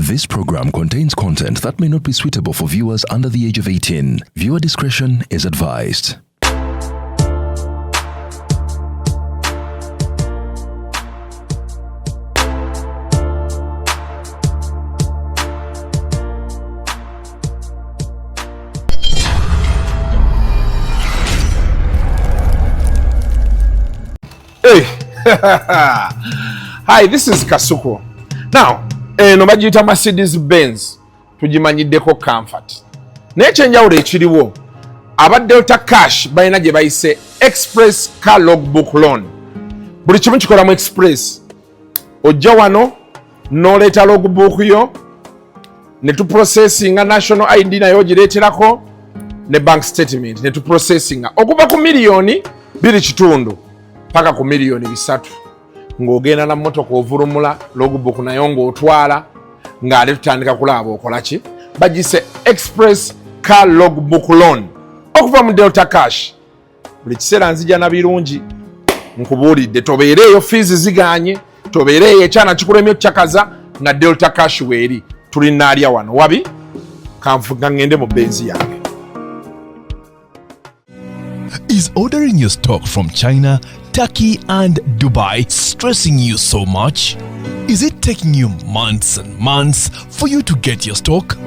This program contains content that may not be suitable for viewers under the age of 18. Viewer discretion is advised. Hey, hi, this is Kasuku. Now, no bagiyita Mercedes Benz tugimanyiddeko comfort. Naye ekyenjawulo ekiriwo aba Delta Cash balina gye bayise Express Car Logbook Loan. Buli kimu kikolamu express. Ojja wano n'oleeta logbook yo ne tuprocessinga national ID nayo ogireeterako ne bank statement ne tuprocessinga okuva ku miliyoni 2.5 paka ku miliyoni 3 ng'ogenda na mmotoka ovulumula logbook nayo ng'otwala ng'ate tutandika kulaba okola ki bagise Express Car Logbook Loan okuva mu Delta Cash. Buli kiseera nzija na birungi nkubuulidde tobeereeyo fees ziganye tobeereeyo ekyana kikulemye okyakaza nga Delta Cash weeri tulinaalya wano wabi kanfuga ngende mu benzi yange. Is ordering your stock from China, Turkey and Dubai stressing you so much? Is it taking you months and months for you to get your stock?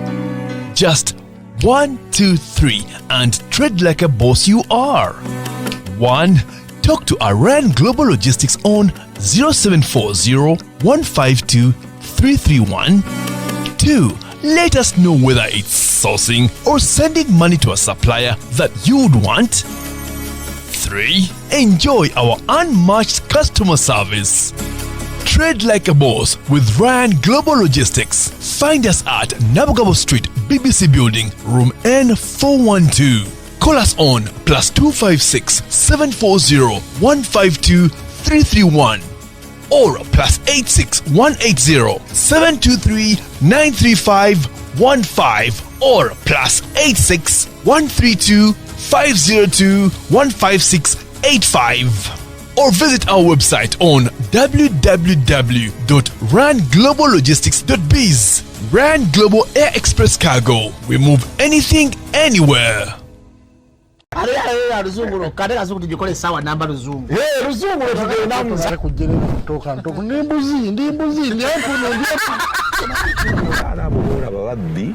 Just 1, 2, 3 and trade like a boss you are. 1. Talk to Iran Global Logistics on 0740 152 331. 2. Let us know whether it's sourcing or sending money to a supplier that you would want. 3. Enjoy our unmatched customer service. Trade like a boss with Ryan Global Logistics. Find us at Nabugabo Street, BBC Building, room N412. Call us on +256 740 152 331 or +86 180 723 935 15 or +86 132 502 15685 or visit our website on www.rangloballogistics.biz. Rand Global Air Express Cargo. We move anything, anywhere. Ruzungu kadera zuku tujikole sawa namba ruzungu. Ruzungu tugenda namu kujere kutoka ntoko ndimbuzi ndiyepo alabudde ABABBI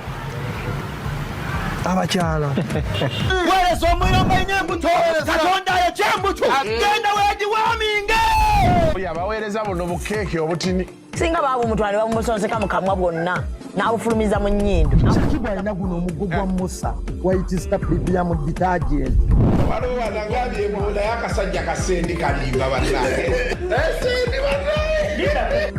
abakyala wale somuyomba nyembuto katonda ya chembuto agenda weji waminge yabaweereza buno bukeke obutini singa babu mutwale bamusonseka mukamwa bwonna n'abufulumiza mu nnyindo kiba alina guno omuggo gwa Musa white star premium detergent waliwo wanangabi embula y'akasajja kasendi kalimba bannange esendi bannange.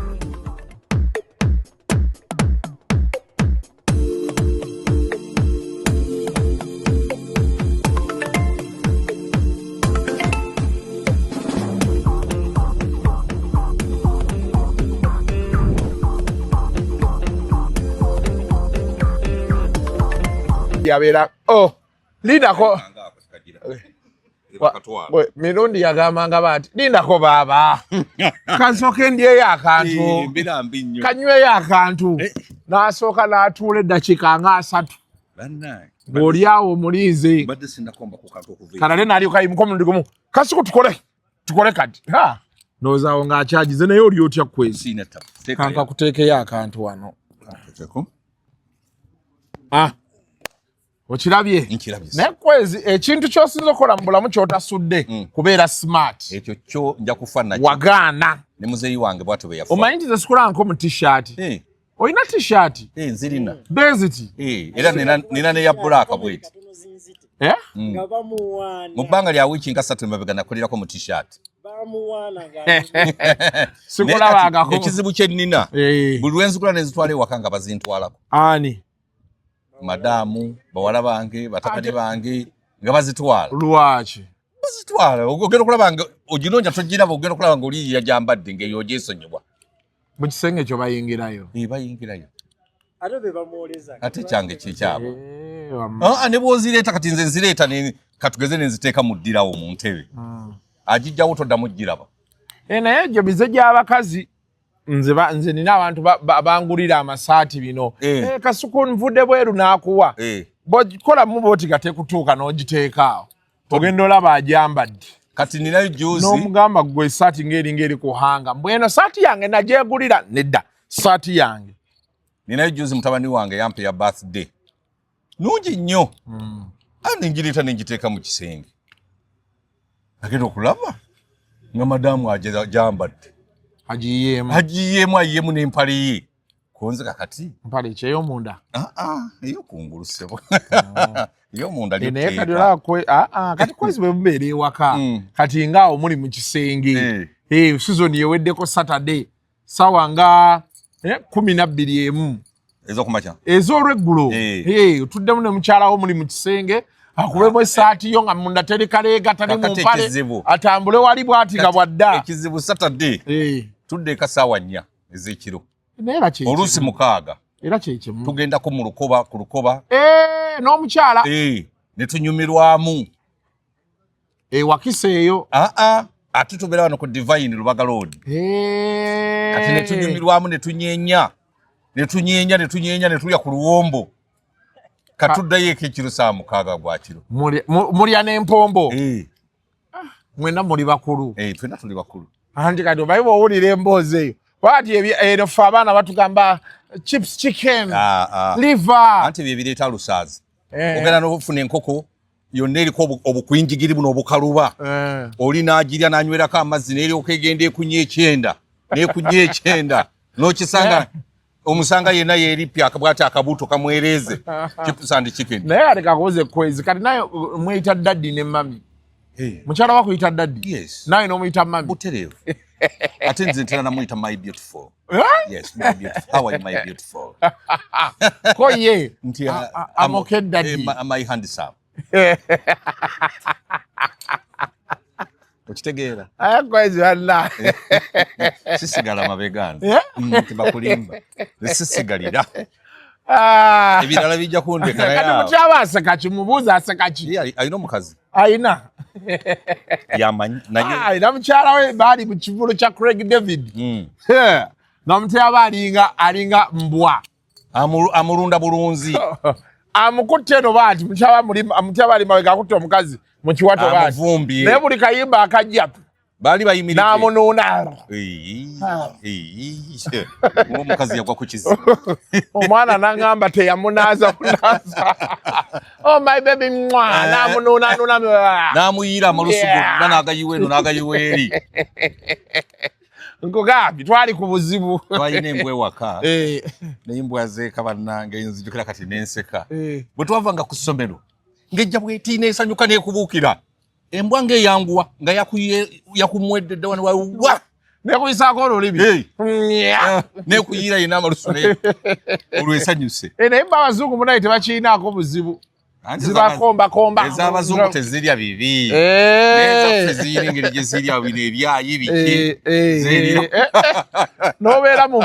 Yabeera lindako mirundi yagambanga bati lindako baaba kansooke ndyeyo akantu kanyweyo akantu n'asooka n'atuula eddakiika nga 3 ng'olyawo omuliize kalale n'alyo kayimuka omulundi gumu Kasuku tukole kati noozaawo ng'akyagize naye oli otya kwezi kanka kuteekeyo akantu wano okirabye naye kwezi ekintu ky'osinza okukola mu bulamu ky'otasudde kubeera smart ekyo kyo nja kufa nakyo wagaana ne muzeeyi wange bw'atyo bwe yafa omanyi nti zesikulanko mu t-shirt olina t-shirt nzirina beziti era nina neya bbulaaka bweti mu bbanga lya wiiki nga 3 emabega nakolerako mu t-shirt sikulabangako ekizibu kye nnina buli lwenzikula nezitwala ewaka nga bazintwalako ani madamu bawala bange batabani bange nga bazitwala lwaki bazitwala ogenda okulaba nga oginoonya togiraba ogenda okulaba nga oli yajambadde ng'eyo ogyesonyiwa mu kisenge ekyo bayingirayo bayingirayo ate be bamuoleza ate kyange kikyabo ne bw'ozireeta kati nze nzireeta katugeze ne nziteeka mu ddirawo mu ntebe agijjawo toddamu giraba naye egyo bize gy'abakazi nze nina abantu bangulira amasaati bino Kasuku nvudde bweru n'akuwa bokola mu boti gatekutuuka n'ogiteekaawo ogenda olaba ajambadde kati ninayo juzi n'omugamba gwe saati ngeri kuhanga mbweno saati yange nagyegulira nedda saati yange ninayo juzi mutabani wange yampe ya birthday nungi nnyo andi njirita ninjiteeka mu kisenge agenda okulaba nga madamu ajambadde agiyemu n'empale ye konze kakati mpale ekyeyo munda eyo kungulu sebo eyo munda kati kwezi bwe mubeera ewaka kati ngaawo muli mu kisenge sizoni yeweddeko Saturday sawa nga 12 ez'okumakya ez'olweggulo otuddemu ne mukyalawo muli mu kisenge akubemu esaati yo nga munda terikaleega tali mu mpale atambule wali bw'ati nga bwadda ekizibu Saturday tudde eka saawa 4 ez'ekiro oluusi 6 era kyekimu tugendako mu lukoba ku lukoba n'omukyala ne tunyumirwamu wakiseeyo ate tubeera wano ku Divine Lubaga Road kati ne tunyumirwamu ne tunyeenya ne tulya ku luwombo katuddayo eko ekiro 6 gwakiro mulya n'empombo mwena muli bakulu twena tuli bakulu anti kati obayi bw'owulira emboozi eyo wati eno ffe abaana batugamba chips chicken liver anti bye bireeta lusaazi ogenda n'ofuna enkoko yonna eriko obukwinjigiri buno obukaluba oli n'agirya n'anywerako amazzi n'eryoka egenda ekunya ekyenda n'okisanga omusanga yenna yeeripya bw'ati akabuto kamwereeze chips and chicken naye kati kakoze kwezi kati naye mweyita daddi ne mami mukyala wakuyita daddi naye n'omuyita mami butereevu ate nze ntera namuyita my beautiful yes my beautiful how are you my beautiful ko ye nti amoke daddi my handsome okitegeera kwezi walla sisigala mabeganzi tibakulimba sisigalira ebirala bijja kundeka naye kati mukyaba aseka ki mubuuza aseka ki alina omukazi ayina yamanyi naye na mukyala we baali mu kivulo kya Craig David namutyaba alinga mbwa amulunda bulunzi amukutte eno baati mutyaba ali mawega akutte omukazi mu kiwato baati naye buli kayimba akajja baali bayimiride n'amunuuna omukazi yagwa ku kizibu omwana n'angamba teyamunaaza oh my baby mwa n'amunuuna n'amuyiira amalusu gonna n'agayiwa eno n'agayiwa eri nkugambye twali ku buzibu twalina embwa ewaka naye embwa zeeka bannange nzijukira kati n'enseka bwe twavanga ku ssomero ng'ejja bwetiina esanyuka n'ekubuukira embwa ng'eyanguwa nga yakumweddedde wano wawa nekuyisaako olulimi nekuyiira yina amalusu olwesanyuse naye mba abazungu munaye tebakiinaako buzibu zibakombakomba ez'abazungu tezirya bibi nezaffe ziyina engeri gye zirya bino ebyayi biki n'obeera mu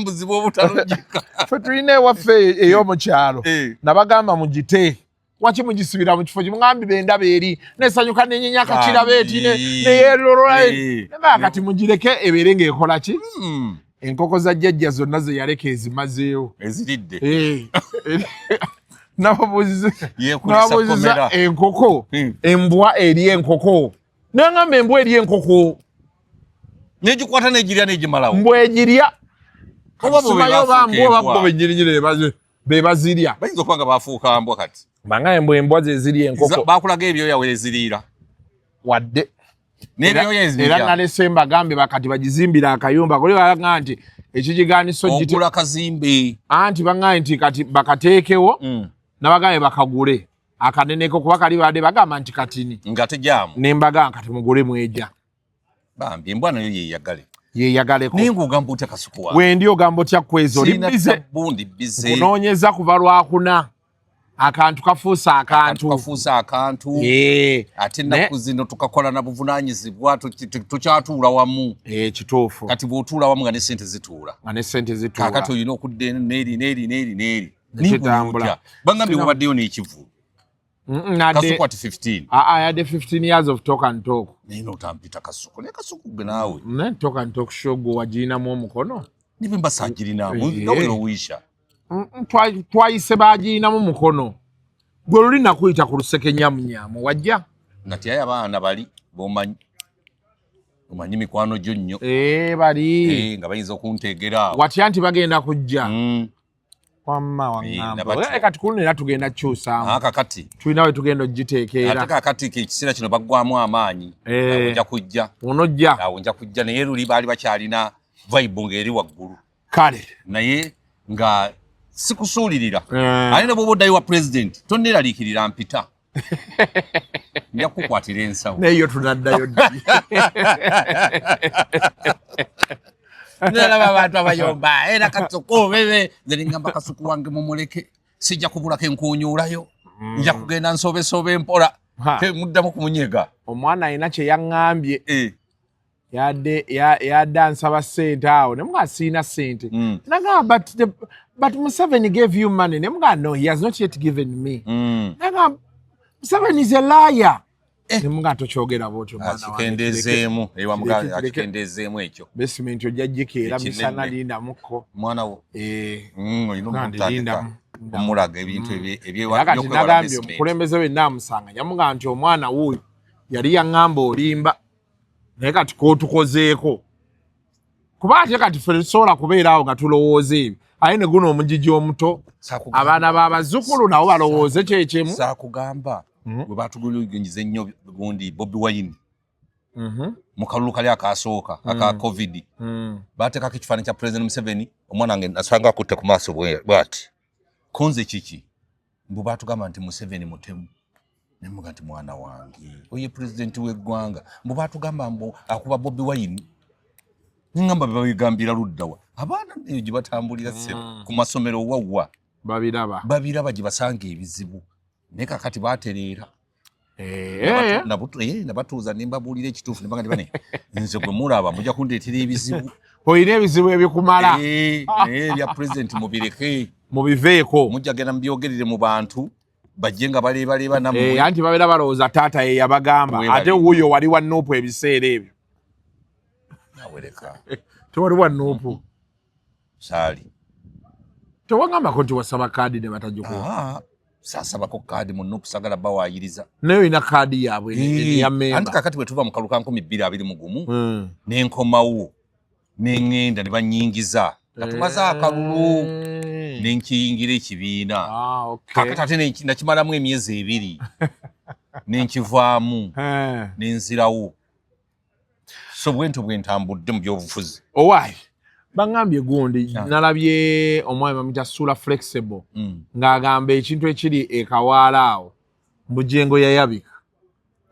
buzibu obutalugika ffe tulina ewaffe ey'omukyalo nabagamba mugite waki mugisibira mu kifo kimugambi bendaba eri nesanyuka nenyenya akakira beeti neyerolola nebaa kati mugireke ebeere ng'ekola ki enkoko za jjajja zonna ze yaleka ezimazeewo eziridde nababuuziza enkoko embwa eri enkoko nengamba embwa eri enkoko negikwata negirya negimalawo mbwa egirya simayo oba mbwa oba bo benyirinyiri bebazirya bayinza okuba nga bafuuka mbwa kati banga embwa zeziri enkoko bakulaga ebyoya weziriira wadde n'ebyoya ezirya era nalese mbagambye bakati bagizimbira akayumba kuli balaga nti ekigiganiso ogula kazimbe anti banga nti kati bakateekewo nabagambye bakagule akaneneko kuba kali badde bagamba nti katini nga tejaamu nembaga kati mugule mweja bambi embwa nayo yeyagaleko naye ng'ogamba otya Kasuku wange wendi ogamba otya kwezi oli bize kunoonyeza kuva lwakuna akantu kafuusa akantu ate ennaku zino tukakola na buvunaanyizibwa tukyatuula wamu kituufu kati bw'otuula wamu nga ne sente zituula kakati olina okudda neeri nitambula bangambye wabaddeyo n'ekivulu Kasuku ati 15. Yadde 15 years of talk and talk. Nino utampita Kasuku. Ne Kasuku gnawe. Ne talk and talk show go wajina mu mukono. Nibe mbasajirina mu ngawero wisha. Twayise bagina mu mukono. Gwe luli nakuyita ku luseke nyamunyamu wajja. Nati aya baana bali bomanyi. Omanyi mikwano gyo nnyo. Bali. Nga bayinza okuntegera. Wati anti bagenda kujja. Wamma wangamba. Kati kulunera tugenda kyusaamu. Kakati. Tulina we tugenda ogiteekera. Ate kakati ekisira kino baggwamu amaanyi. Ojja kujja. Onojja. Ojja kujja naye luli baali bakyalina vibe ng'eri waggulu. Kale. Naye nga sikusuulirira. Ate ne bw'oba oddayo wa president tonneeraliikirira mpita. Nja kukwatira ensawo. Neyo tunaddayo ddi. Nalaba abantu abayomba era Kasuku bebe nze ngamba Kasuku wange mumuleke sijja kubulako enkunyuulayo nja kugenda nsobesobe empola muddamu kumunyega. Omwana alina kye yaŋŋambye yadde ansaba ssente awo ne muga siina ssente nagamba but Museveni gave you money ne muga no he has not yet given me nagamba Museveni is a liar. Nemuga tokyogera bwotyo mwana wange. Akikendezeemu ewa muga akikendezeemu ekyo. Basement ojajjikeera misana linda mukko. Mwana wo. Olina omutandika omulaga ebintu nagambye omukulembeze we naamusanga nyamuga nti omwana wuuyo yali yaŋŋamba olimba naye kati kootukozeeko kuba ate kati ffe tusobola kubeera awo nga tulowooza ebyo aye ne guno omugigi omuto abaana b'abazzukulu nabo balowooze kyekyemu. Saakugamba bwe baatugulugunyiza ennyo gundi Bobi Wine mu kalulu kali akaasooka aka COVID baateekako ekifaananyi kya President Museveni omwana wange nasanga akutte ku maaso bw'ati konze kiki mbu baatugamba nti Museveni mutemu ne muga nti mwana wange oye president w'eggwanga mbu baatugamba mbu akuba Bobi Wine ngamba babigambira luddawa abaana eyo gye batambulira ku masomero wawwa babiraba gye basanga ebizibu naye kakati baatereera nabatuuza ne mbabuulira ekituufu ne bagamba nti nze gwe mulaba mujja kundeetera ebizibu. Olina ebizibu ebikumala. Naye ebya president mubireke mubiveeko mujja genda mubyogerere mu bantu bajje nga baleebaleeba nammwe. Anti babeera balowooza taata ye yabagamba ate wuuyo wali wa Nuupu ebiseera ebyo. Nawereka tewali wa Nuupu saali tewagambako nti wasaba kaadi ne batajjukuwa. Saasabako kaadi mu Nuupu sagala bawaayiriza naye olina kaadi yaabwe eya memba. Anti kakati bwe tuva mu kalulu ka 2021 n'enkomawo n'eŋŋenda ne bannyingiza katumaze akalulu n'enkiyingira ekibiina kakati ate nakimalamu emyezi 2 n'enkivaamu n'enzirawo so bwento bwentambudde mu byobufuzi. Owaayi baŋŋambye gundi nalabye omwami bamuyita Sula Flexible ng'agamba ekintu ekiri ekawaala awo mbujengo yayabika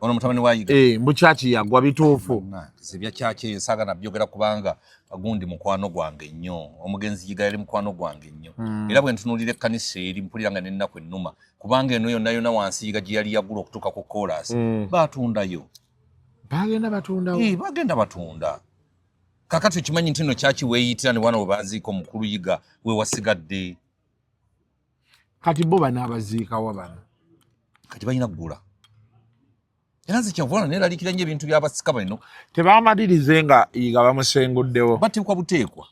ono mutabani wa Yiga mbu kyaki yagwa bituufu zibya kyaki eyo nsaaga nabyogera kubanga gundi mukwano gwange nnyo omugenzi Yiga yali mukwano gwange nnyo era bwe ntunuulira ekkanisa eri mpulira nga n'ennaku ennuma kubanga eno yonna yonna wansi Yiga gye yali yagula okutuuka ku koolasi baatundayo bagenda batunda. Kakati okimanyi nti nno kyaki weeyitira ne wana bwe baziika omukulu Yiga we wasigadde kati bo banaabaziikawa bano kati balina ggula era nze kyavuna neeraliikira nnyo ebintu by'abasika bano tebaamalirize nga Yiga bamusenguddewo bateekwa buteekwa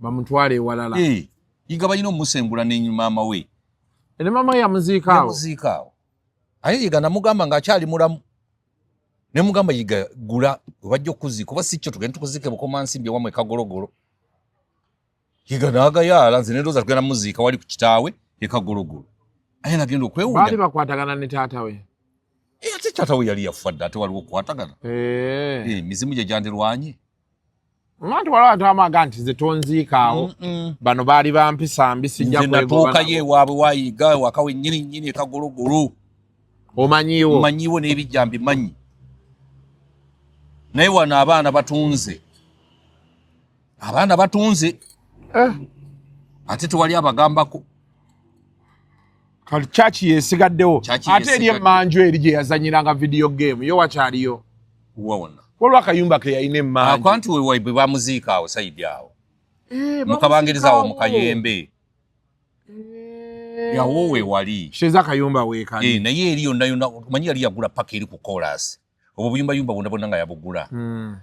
bamutwala ewalala. Yiga balina omusengula ne maama we ne maama we yamuziika awo aye Yiga namugamba ng'akyali mulamu ne mugamba Yiga gula wajja okuziika oba si kyo tugenda tukuziike Bukomansimbi ewamwe Kagologolo. Yiga n'agayaala nze nedooza tugenda muziika wali ku kitaawe e Kagologolo aye nagenda okwewuunya baali bakwatagana ne taata we. Ate taata we yali yafa dda ate waliwo okukwatagana mizimu gye gyandirwanye. Nti waliwo abantu amaga nti ze tonziika awo bano baali bampisa mbisi nze natuukayo ewaabwe wa Yiga waka wennyini e Kagologolo omanyiwo n'ebijja mbimanyi naye wano abaana batunze ate tewali abagambako. Kati kyaki yeesigaddewo ate eri emmanju eri gye yazanyiranga video game yo wakyaliyo wawona waliwo akayumba ke yalina emmanju anti bwe bamuziika awo sayidi awo mukabangiriza awo mu Kayembe yawo we wali sheza kayumba wekani naye eriyo ndayona kumanyi yali yagula paka eri ku chorus obwo buyumba yumba bonna nga yabugula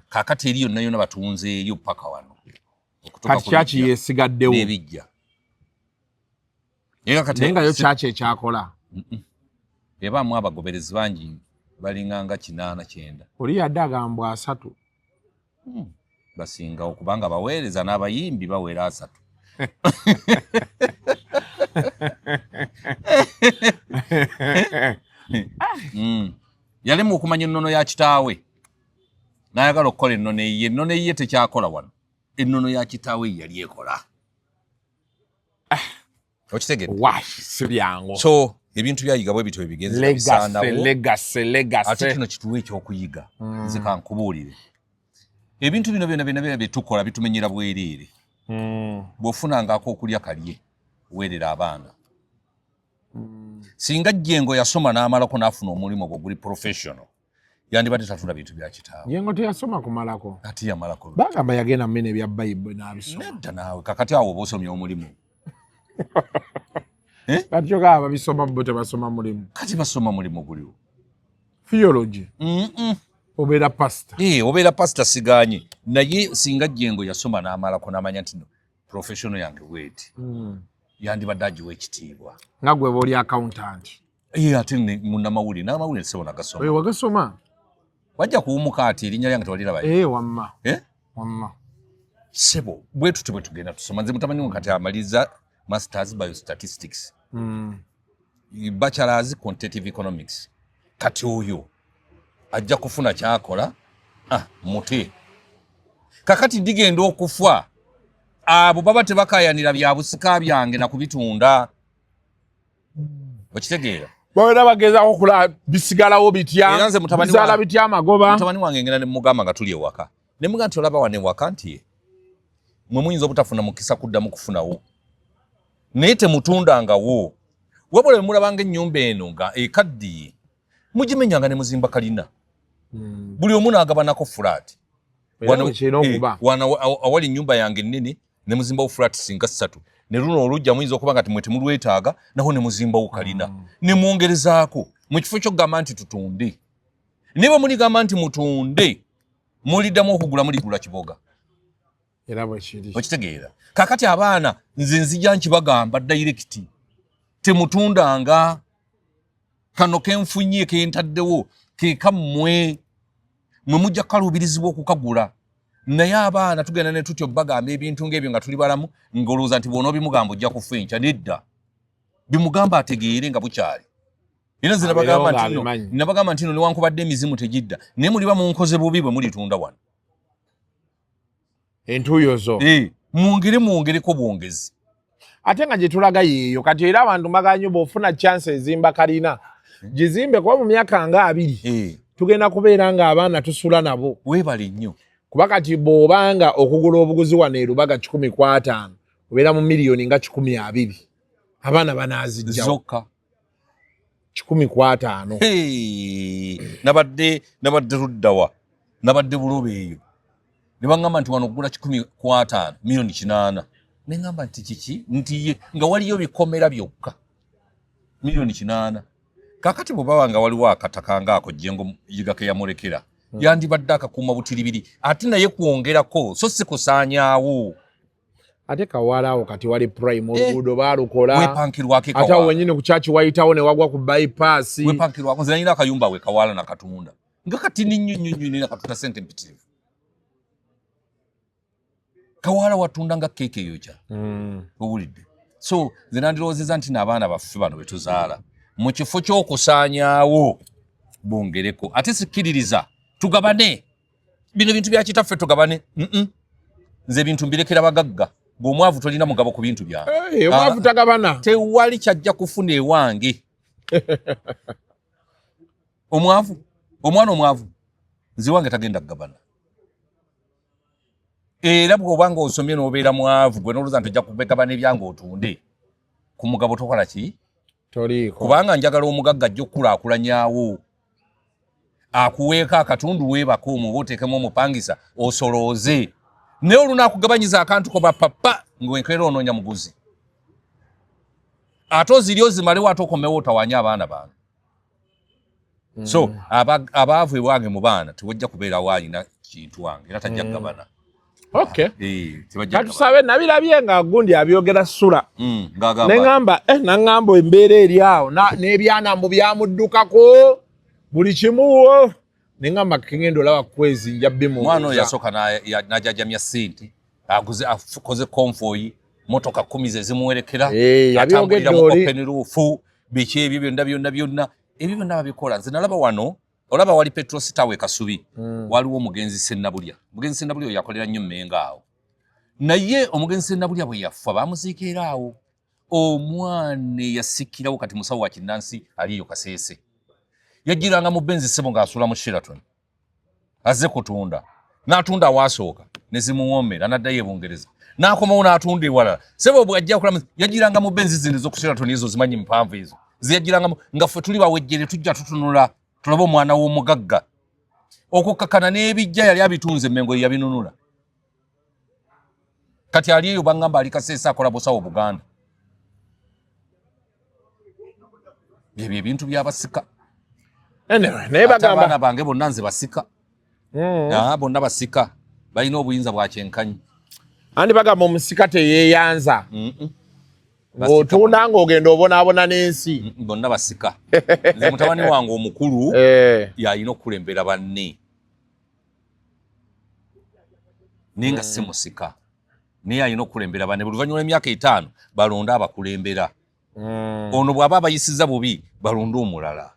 kakati eriyo ndayona batunze eyo paka wano kati chachi yesigaddewo nebijja ega kati nenga yo chachi ekyakola ebaamu abagoberezi bangi balinganga 8-9 oli yadde agambwa 3 basinga okubanga baweereza n'abayimbi bawera 3 yali mu okumanya ennono ya kitaawe n'ayagala okukola ennono ye tekyakola wano ennono ya kitaawe yali ekola okitegedde sibyangu so ebintu byayiga bwe bityo bigenze legacy ate kino kituwe ekyokuyiga nze kankubuulire ebintu bino byonna byetukola bitumenyera bwereere bw'ofunangako okulya kalye weerera abaana singa Jengo yasoma n'amalako n'afuna omulimu gwo guli professional yandibadde tatunda bintu bya kitaawe. Jengo teyasoma kumalako ati yamalako bagamba yagenda mmene bya Bible n'abisoma nedda naawe kakati awo bosomya omulimu kati kyokaba bisoma bo tebasoma mulimu kati basoma mulimu guliwo theology obeera pastor obeera pastor siganye naye singa Jengo yasoma n'amalako n'amanya nti professional yange weti yandibadde agiwa ekitiibwa nga gwe boli accountant ate munnamawulire n'amawulire sebona gasoma wagasoma wajja kuwumuka ati erinnya lyange tewaliraba wamma sebo bwetu tebwe tugenda tusoma nze mutamanyi kati amaliza masters biostatistics bachelors quantitative economics kati oyo ajja kufuna kyakola muti kakati ndigenda okufa abo baba tebakayanira bya busika byange na kubitunda okitegeera bawera bagezaako kula bisigalawo bitya bizala bitya amagoba mutabani wange ngenda ne mugamba nga tuli ewaka ne mugamba nti olaba wane waka nti mwe muyinza obutafuna mukisa kuddamu kufunawo naye temutundangawo wabula mulabanga ennyumba eno nga ekaddiye mugimenyanga ne muzimba kalina buli omu n'agabanako fulaati awali ennyumba yange ennene ne muzimbawo fulaati singa 3 ne luno olujja muyinza okuba nga timwe temulwetaaga naho ne muzimbawo kalina ne mwongerezaako mu kifo ky'okugamba nti tutunde ne bwe muligamba nti mutunde muliddamu okugula muligula kiboga era bwe kiri okitegeera kakati abaana nze nzija nkibagamba direct temutundanga kano kenfunye kentaddewo kekammwe mwe mujja kukaluubirizibwa okukagula naye abaana tugenda ne tutyo bagamba ebintu ng'ebyo nga tuli balamu ng'olowooza nti bw'onooba bimugamba ojja kufa enkya nedda bimugamba ategeere nga bukyali era nze nabagamba nti no newankubadde emizimu tegidda naye muliba munkoze bubi bwe mulitunda wano entuuyo zo mwongereko bwongezi ate nga gye tulaga yeeyo kati era abantu baganye bw'ofuna chance ezimba kalina gizimbe kuba mu myaka nga 2 tugenda kubeera nga abaana tusula nabo weebale nnyo kuba kati bw'obanga okugula obuguzi wano erubaga 1,500 obeera mu miliyoni nga 12 abaana banaazijjawo zokka 1,500 nabadde luddawa nabadde bulobe eyo ne baŋŋamba nti wano okugula 1,500 miliyoni 8 ne ŋŋamba nti kiki nti nga waliyo bikomera byokka miliyoni 8 kakati bwe baba nga waliwo akataka ngaako Jengo yigake yamulekera yandibadde akakuuma butiribiri ate naye kwongerako so si kusaanyaawo ate Kawalaawo kati wali prime oluguudo baalukola wepankirwako ate awo wenyini ku kyaki wayitawo ne wagwa ku bypass wepankirwako nze nanyina akayumba we Kawala na katunda nga kati ninnyonnyonnyo na katunda sente mpitirivu Kawala watunda nga keeke eyokya owulidde so nze nandirowoozeza nti n'abaana baffe bano be tuzaala mu kifo ky'okusaanyaawo bongereko ate sikkiririza tugabane bino bintu bya kitaffe tugabane nze ebintu mbirekera bagagga ng'omwavu tolina mugabo ku bintu byange omwavu tagabana tewali kyajja kufuna ewange omwana omwavu nze wange tagenda kugabana era bw'obanga osomye n'obeera mwavu gwe n'olowooza nti ojja kubegabana ebyange otunde ku mugabo tokola ki toliiko kubanga njagala omugagga ajja okukulaakulanyaawo akuweeka akatundu weebaka omuba oteekemu omupangisa osolooze naye olunakugabanyiza akantu koba papa ng'enkeera onoonya muguzi Ato zilio zimalewo atokomewo otawanya abaana bange. So abaavu ewange mu baana tewajja kubeera waalina kintu wange era tajja kugabana. Okay. Katusabe nabirabye nga gundi abyogera sula. Nengamba embeera eri awo n'ebyana mbu byamuddukako buli kimuwo. Nengamba kengendo olaba KWEZI njabbi mu. Mwana oyo yasooka n'ajajamya ssente akoze convoy motoka 10 ze zimuwerekera atambulira mu open roof biki ebyo byonna ebyo byonna babikola. Nze nalaba wano olaba wali petrol sitawe Kasubi waliwo omugenzi Sennabulya. Omugenzi Sennabulya yakolera nnyo Mmenga awo. Naye omugenzi Sennabulya bwe yafa bamuziikira awo. Omwana yasikirawo kati musawo wa kinnansi aliyo Kasese. Yajiranga mu benzi sebo ng'asula mu Sheraton. Azze kutunda. N'atunda wasooka ne zimuwoomera n'addayo e Bungereza. N'akomawo n'atunda ewalala. Sebo bw'ajja okulamu yajiranga mu benzi zino ez'oku Sheraton ezo zimanyi mpanvu ezo. Ziyajiranga nga ffe tuli bawejjere tujja tutunula tulaba omwana w'omugagga. Okukkakana n'ebijja yali abitunze Mmengo yabinunula. Kati ali eyo bangamba ali Kasese akola busawo Buganda. Ebyo ebintu by'abasika. Anyway, naye bagamba abaana bange bonna nze basika. Bonna basika. Balina obuyinza bwa kyenkanyi. Andi bagamba omusika teyeeyanza. Ng'otunda ng'ogenda obonaabona n'ensi. Bonna basika. Nze mutabani wange omukulu y'alina okukulembera banne. Ninga si musika. Naye alina okukulembera banne. Buli luvannyuma lw'emyaka 5 balonda abakulembera. Ono bw'aba abayisiza bubi balonda omulala.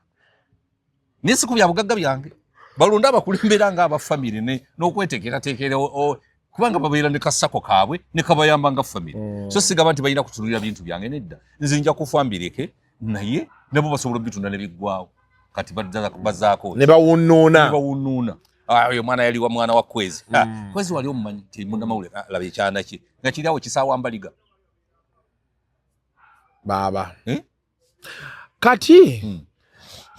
Nesiku bya bugagga byange balonda abakulembera nga aba family n'okweteekerateekera kubanga babeera ne kasako kaabwe ne kabayamba nga family. So sigaba nti balina kutulira bintu byange nedda. Nze nja kufa mbireke naye nabo basobola bitunda ne biggwawo kati bazaako ne bawunnuuna. Oyo mwana yali wa mwana wa KWEZI. KWEZI wali omumanyi nti munnamawulire laba ekyana kye nga kiri awo kisaawa mbaliga. Baba. Kati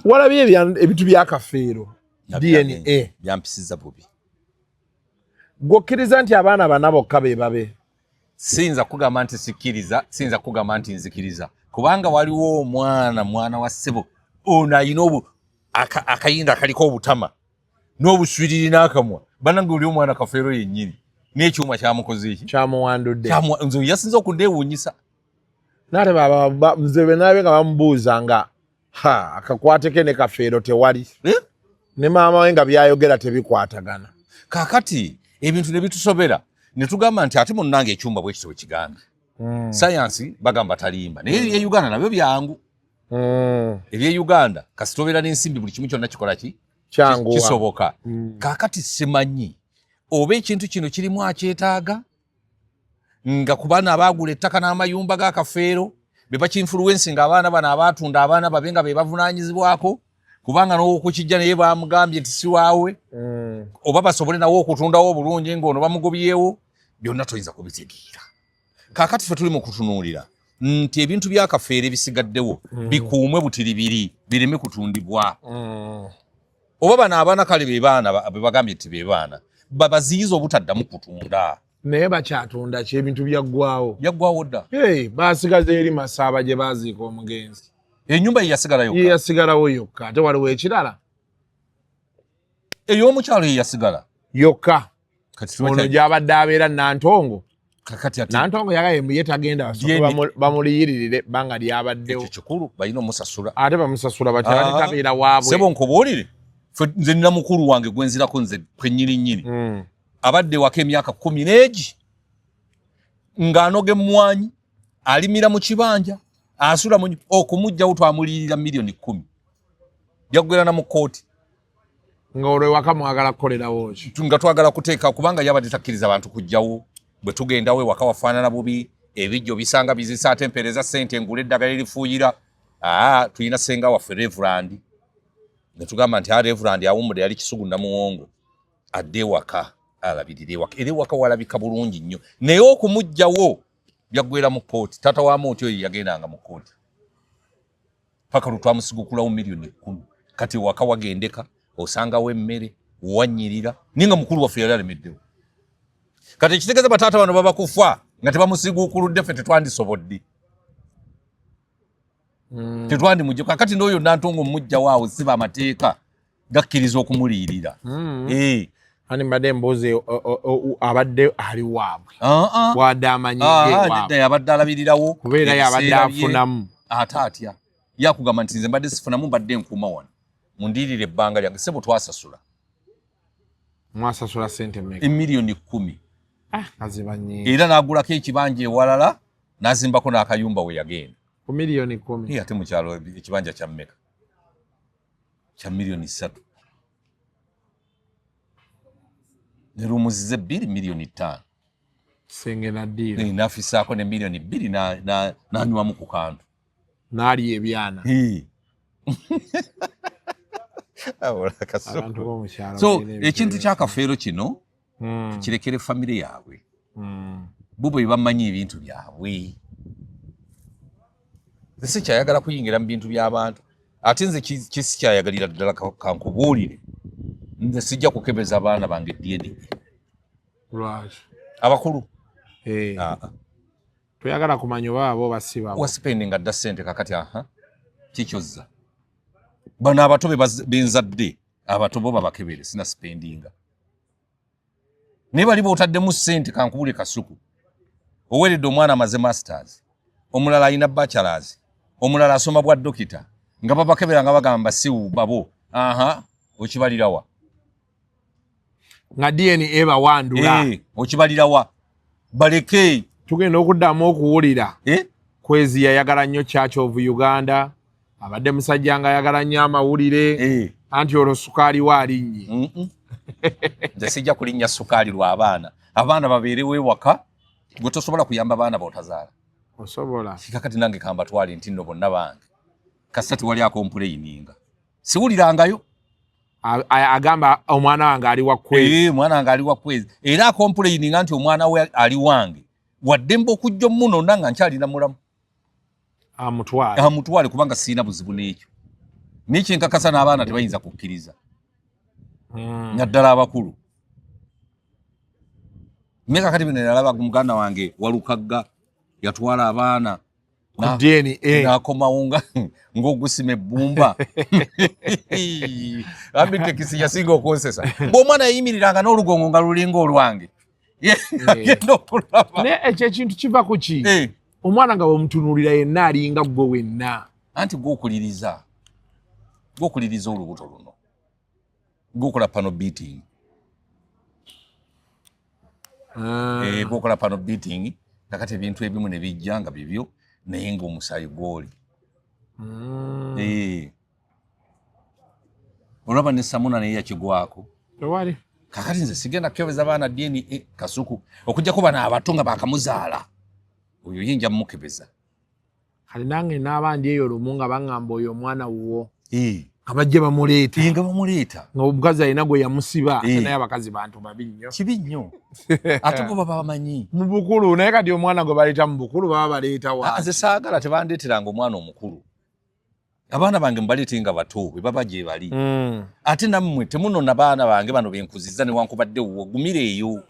walabye ebintu byakafeero DNA byampisiza bubi. Gwokkiriza nti abaana bana bokka be babe. Siyinza kugamba nti sikkiriza, siyinza kugamba nti nzikiriza. Kubanga waliwo mwana wa ssebo ono ayina akayinda akaliko obutama n'obuswiriri n'akamwa. Bannange oli omwana kafeero yennyini n'ekyuma kyamukoze eki kyamuwandudde. Nze yasinza okundeewuunyisa. Nate baba nze bwe nalabye nga bamubuuza nga akakwateke ne kafeero tewali. Ne maama we nga byayogera tebikwatagana. Kaakati ebintu ne bitusobera ne tugamba nti ate munnange ekyumba bwe kityo kiganda. Sayansi bagamba talimba. Naye ebye Uganda nabyo byangu. Ebye Uganda kasitobera n'ensimbi buli kimu kyonna kikola ki? Kyanguwa. Kisoboka. Kaakati simanyi oba ekintu kino kirimu akyetaaga nga kubaana abaagula ettaka n'amayumba ga kafeero be bakinfluence nga abaana bano abaatunda abaana babe nga be bavunaanyizibwako kubanga n'okukijja naye bamugambye nti si waawe oba basobole nawo okutundawo obulungi ng'ono bamugobyewo byonna toyinza kubitegeera. Kaakati ffe tuli mu kutunuulira nti ebintu bya kafeero ebisigaddewo bikuumwe butiribiri bireme kutundibwa. Oba bano abaana kale be baana be bagambye nti be baana babaziyiza obutaddamu kutunda. Naye bakyatunda ki ebintu byaggwawo? Byaggwawo dda. Baasigaza eri Masaaba gye baaziika omugenzi. Ennyumba ye yasigala yokka. Ye yasigalawo yokka. Ate waliwo ekirala? Ey'omukyalo ye yasigala yokka. Ono gy'abadde abeera Nantongo. Kakati ati Nantongo ye tagenda bamuliyiririre ebbanga lyabaddewo. Ekyo kikulu balina omusasula. Ate bamusasula batya tabeera waabwe. Sebo nkubuulire nze nina mukulu wange gwe nzirako nze kwennyini abadde waka emyaka 10 n'egi ng'anoga emmwanyi alimira mu kibanja asula mu okumugjawo twamuliyirira milioni 10 yaggwera na mu kooti ng'olwo ewaka mwagala kukolerawo ki nga twagala kuteeka kubanga yabadde takkiriza abantu kujjawo bwe tugendawo ewaka wafaanana bubi ebijjo bisanga bizisa ate empeereza ssente ngula eddagala erifuuyira tulina senga waffe Reverand ne tugamba nti Reverand awummudde yali Kisugu Namuwongo adde ewaka alabirire ewaka era ewaka walabika bulungi nnyo naye okumugjawo byaggwera mu kooti taata wa Mooti oyo yagendanga mu kooti paka lutwamusigukulawo milioni 10 kati ewaka wagendeka osangawo emmere wanyirira ninga mukulu waffe yali alemeddewo kati ekitegeeza bataata bano baba kufa nga tebamusiguukuludde ffe tetwandisobodde tetwandi mujja kakati n'oyo nantongo mujja waawo siba amateeka gakkiriza okumuliyirira ani mbadde mbuuzi abadde ali waabwe wadde amanyige waabwe abadde alabirirawo kubeera yabadde afunamu ate atya yakugamba nti nze mbadde sifunamu mbadde nkuuma wano mundiirire ebbanga lyange sebo twasasula mwasasula sente mmeka emiliyoni 10 kaziba nnyingi era n'agulako ekibanja ewalala n'azimbako n'akayumba we yagenda ku miliyoni 10 ate mu kyalo ekibanja kya mmeka kya miliyoni 3 ne rumuzize 2 miliyoni 5 senge na ddiiro n'afisaako ne miliyoni 2 n'anywamu ku kantu n'ali ebyana so ekintu kyakafeero kino kirekere famire yaabwe bo bwe bamanyi ebintu byabwe si kyayagala kuyingira mu bintu by'abantu ate nze kisi kyayagalira ddala kankubuulire nze sijja kukebeza abaana bange DNA abakulu toyagala kumanya oba abo basiba wasipendinga dda ssente kakati kikyozza bano abato benzadde abato bo babakebere sina spendinga naye bali bootaddemu ssente kankubule Kasuku oweredde omwana amaze masters omulala alina bachelors omulala asoma bwa dokita nga babakebera nga bagamba siwu babo okibalirawa nga DNA bawandula okibalirawa baleke tugenda okuddamu okuwulira KWEZI yayagala nnyo Church of Uganda abadde musajja nga ayagala nnyo amawulire anti olwo sukaali waalinnye nze sijja kulinnya sukaali lw'abaana babeerewo ewaka gwe tosobola kuyamba baana bootazaala osobola kakati nange kambatwale nti nno bonna bange kasati wali akompuleyininga siwulirangayo agamba omwana wange ali wa KWEZI mwana wange ali wa KWEZI era akompuleyininga nti omwana we ali wange wadde mba okujja omunona nga nkyalina mulamu amutwale kubanga siina buzibu n'ekyo n'ekyenkakasa n'abaana tebayinza kukkiriza naddala abakulu naye kakati bino nalaba muganda wange walukagga yatwala abaana n'akomawo ng'ogusima ebbumba abitekisi yasinga okonsesa ng'omwana yayimiriranga n'olugongo nga lulinga olwange agenda okulaba naye ekyo ekintu kiva ku ki omwana nga bwemutunuulira yenna alinga gwe wenna anti gw'okuliriza olubuto luno gw'okola pano beating gw'okola pano beating kakati ebintu ebimu ne bijja nga bibyo naye ng'omusaayi gw'oli olaba ne Samuna naye yakigwako tewali kakati nze sigenda kukebeza baana DNA Kasuku okujjako bano abato nga bakamuzaala oyo yinja mukebeza kale nange n'abandi eyo lumu nga baŋŋamba oyo omwana wuwo abajja bamuleeta ng'omukazi alina gwe yamusiba naye abakazi bantu babi nnyo kibi nnyo ate bo baba bamanyi mu bukulu naye kati omwana gwe baleeta mu bukulu baba baleeta wa nze saagala tebandeeteranga omwana omukulu abaana bange mbaleete nga bato bwe baba gye bali ate nammwe temunona baana bange bano benkuzizza newankubadde wuwo gumira eyo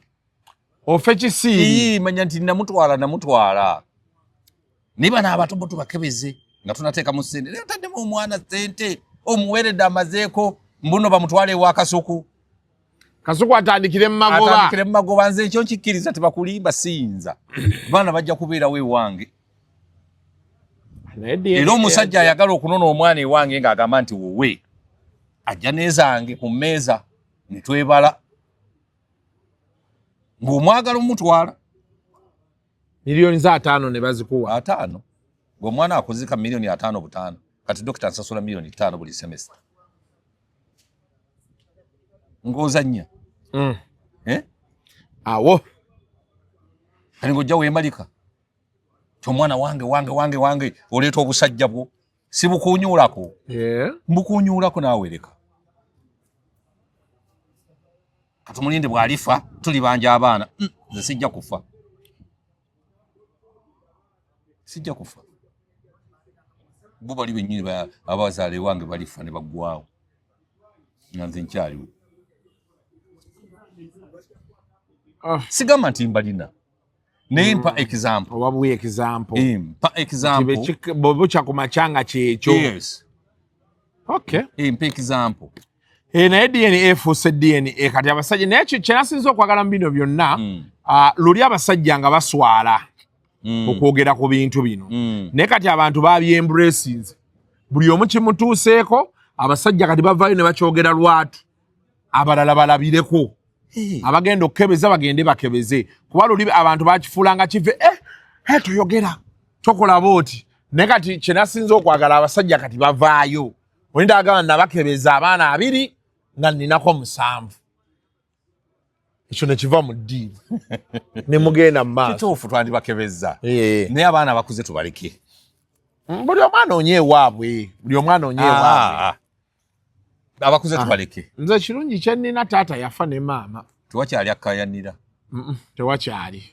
ofe kisiiri manya nti namutwala naye bano abato bo tubakebeze nga tunateekamu ssente naye otaddemu omwana ssente omuweredde amazeeko mbuno bamutwale ewa Kasuku atandikire mu magoba nze ekyo nkikkiriza tebakulimba siyinza baana bajja kubeerawo ewange era omusajja ayagala okunona omwana ewange ng'agamba nti wowe ajja nezange ku mmeeza ne twebala ng'omwagala omutwala miliyoni za 5 ne bazikuwa 5 ng'omwana akuzika miliyoni 5 butaano kati dokita nsasula miliyoni 5 buli semester ng'ozannya awo kati ng'ojja weemalika kyomwana wange oleeta obusajja bwo sibukunyuulako mbukunyuulako naawereka kati mulinde bw'alifa tulibanja abaana nze sijja kufa bo bali bennyini abazaala ewange balifa ne baggwawo nga nze nkyaliwo sigamba nti mbalina Nempa example. Obabuye example. Mpa example. Bobucha ku machanga kyekyo. Yes. Okay. Mpa example. Naye DNA efuuse DNA kati abasajja naye kyenasinza okwagala mu bino byonna luli abasajja nga baswala okwogera ku bintu bino naye kati abantu babyembraces buli omu kimutuuseeko abasajja kati bavaayo ne bakyogera lwatu abalala balabireko abagenda okukebeza bagende bakebeze kuba luli abantu bakifuulanga kive toyogera tokola booti naye kati kyenasinza okwagala abasajja kati bavaayo olinda agamba nabakebeza abaana 2 nga ninako 7 ekyo ne kiva mu ddiini ne mugenda mu maaso kituufu twandibakebeza naye abaana bakuze tubaleke buli omwana onyeewaabwe abakuze tubaleke nze ekirungi kyennina taata yafa ne maama tewakyali akayanira tewakyali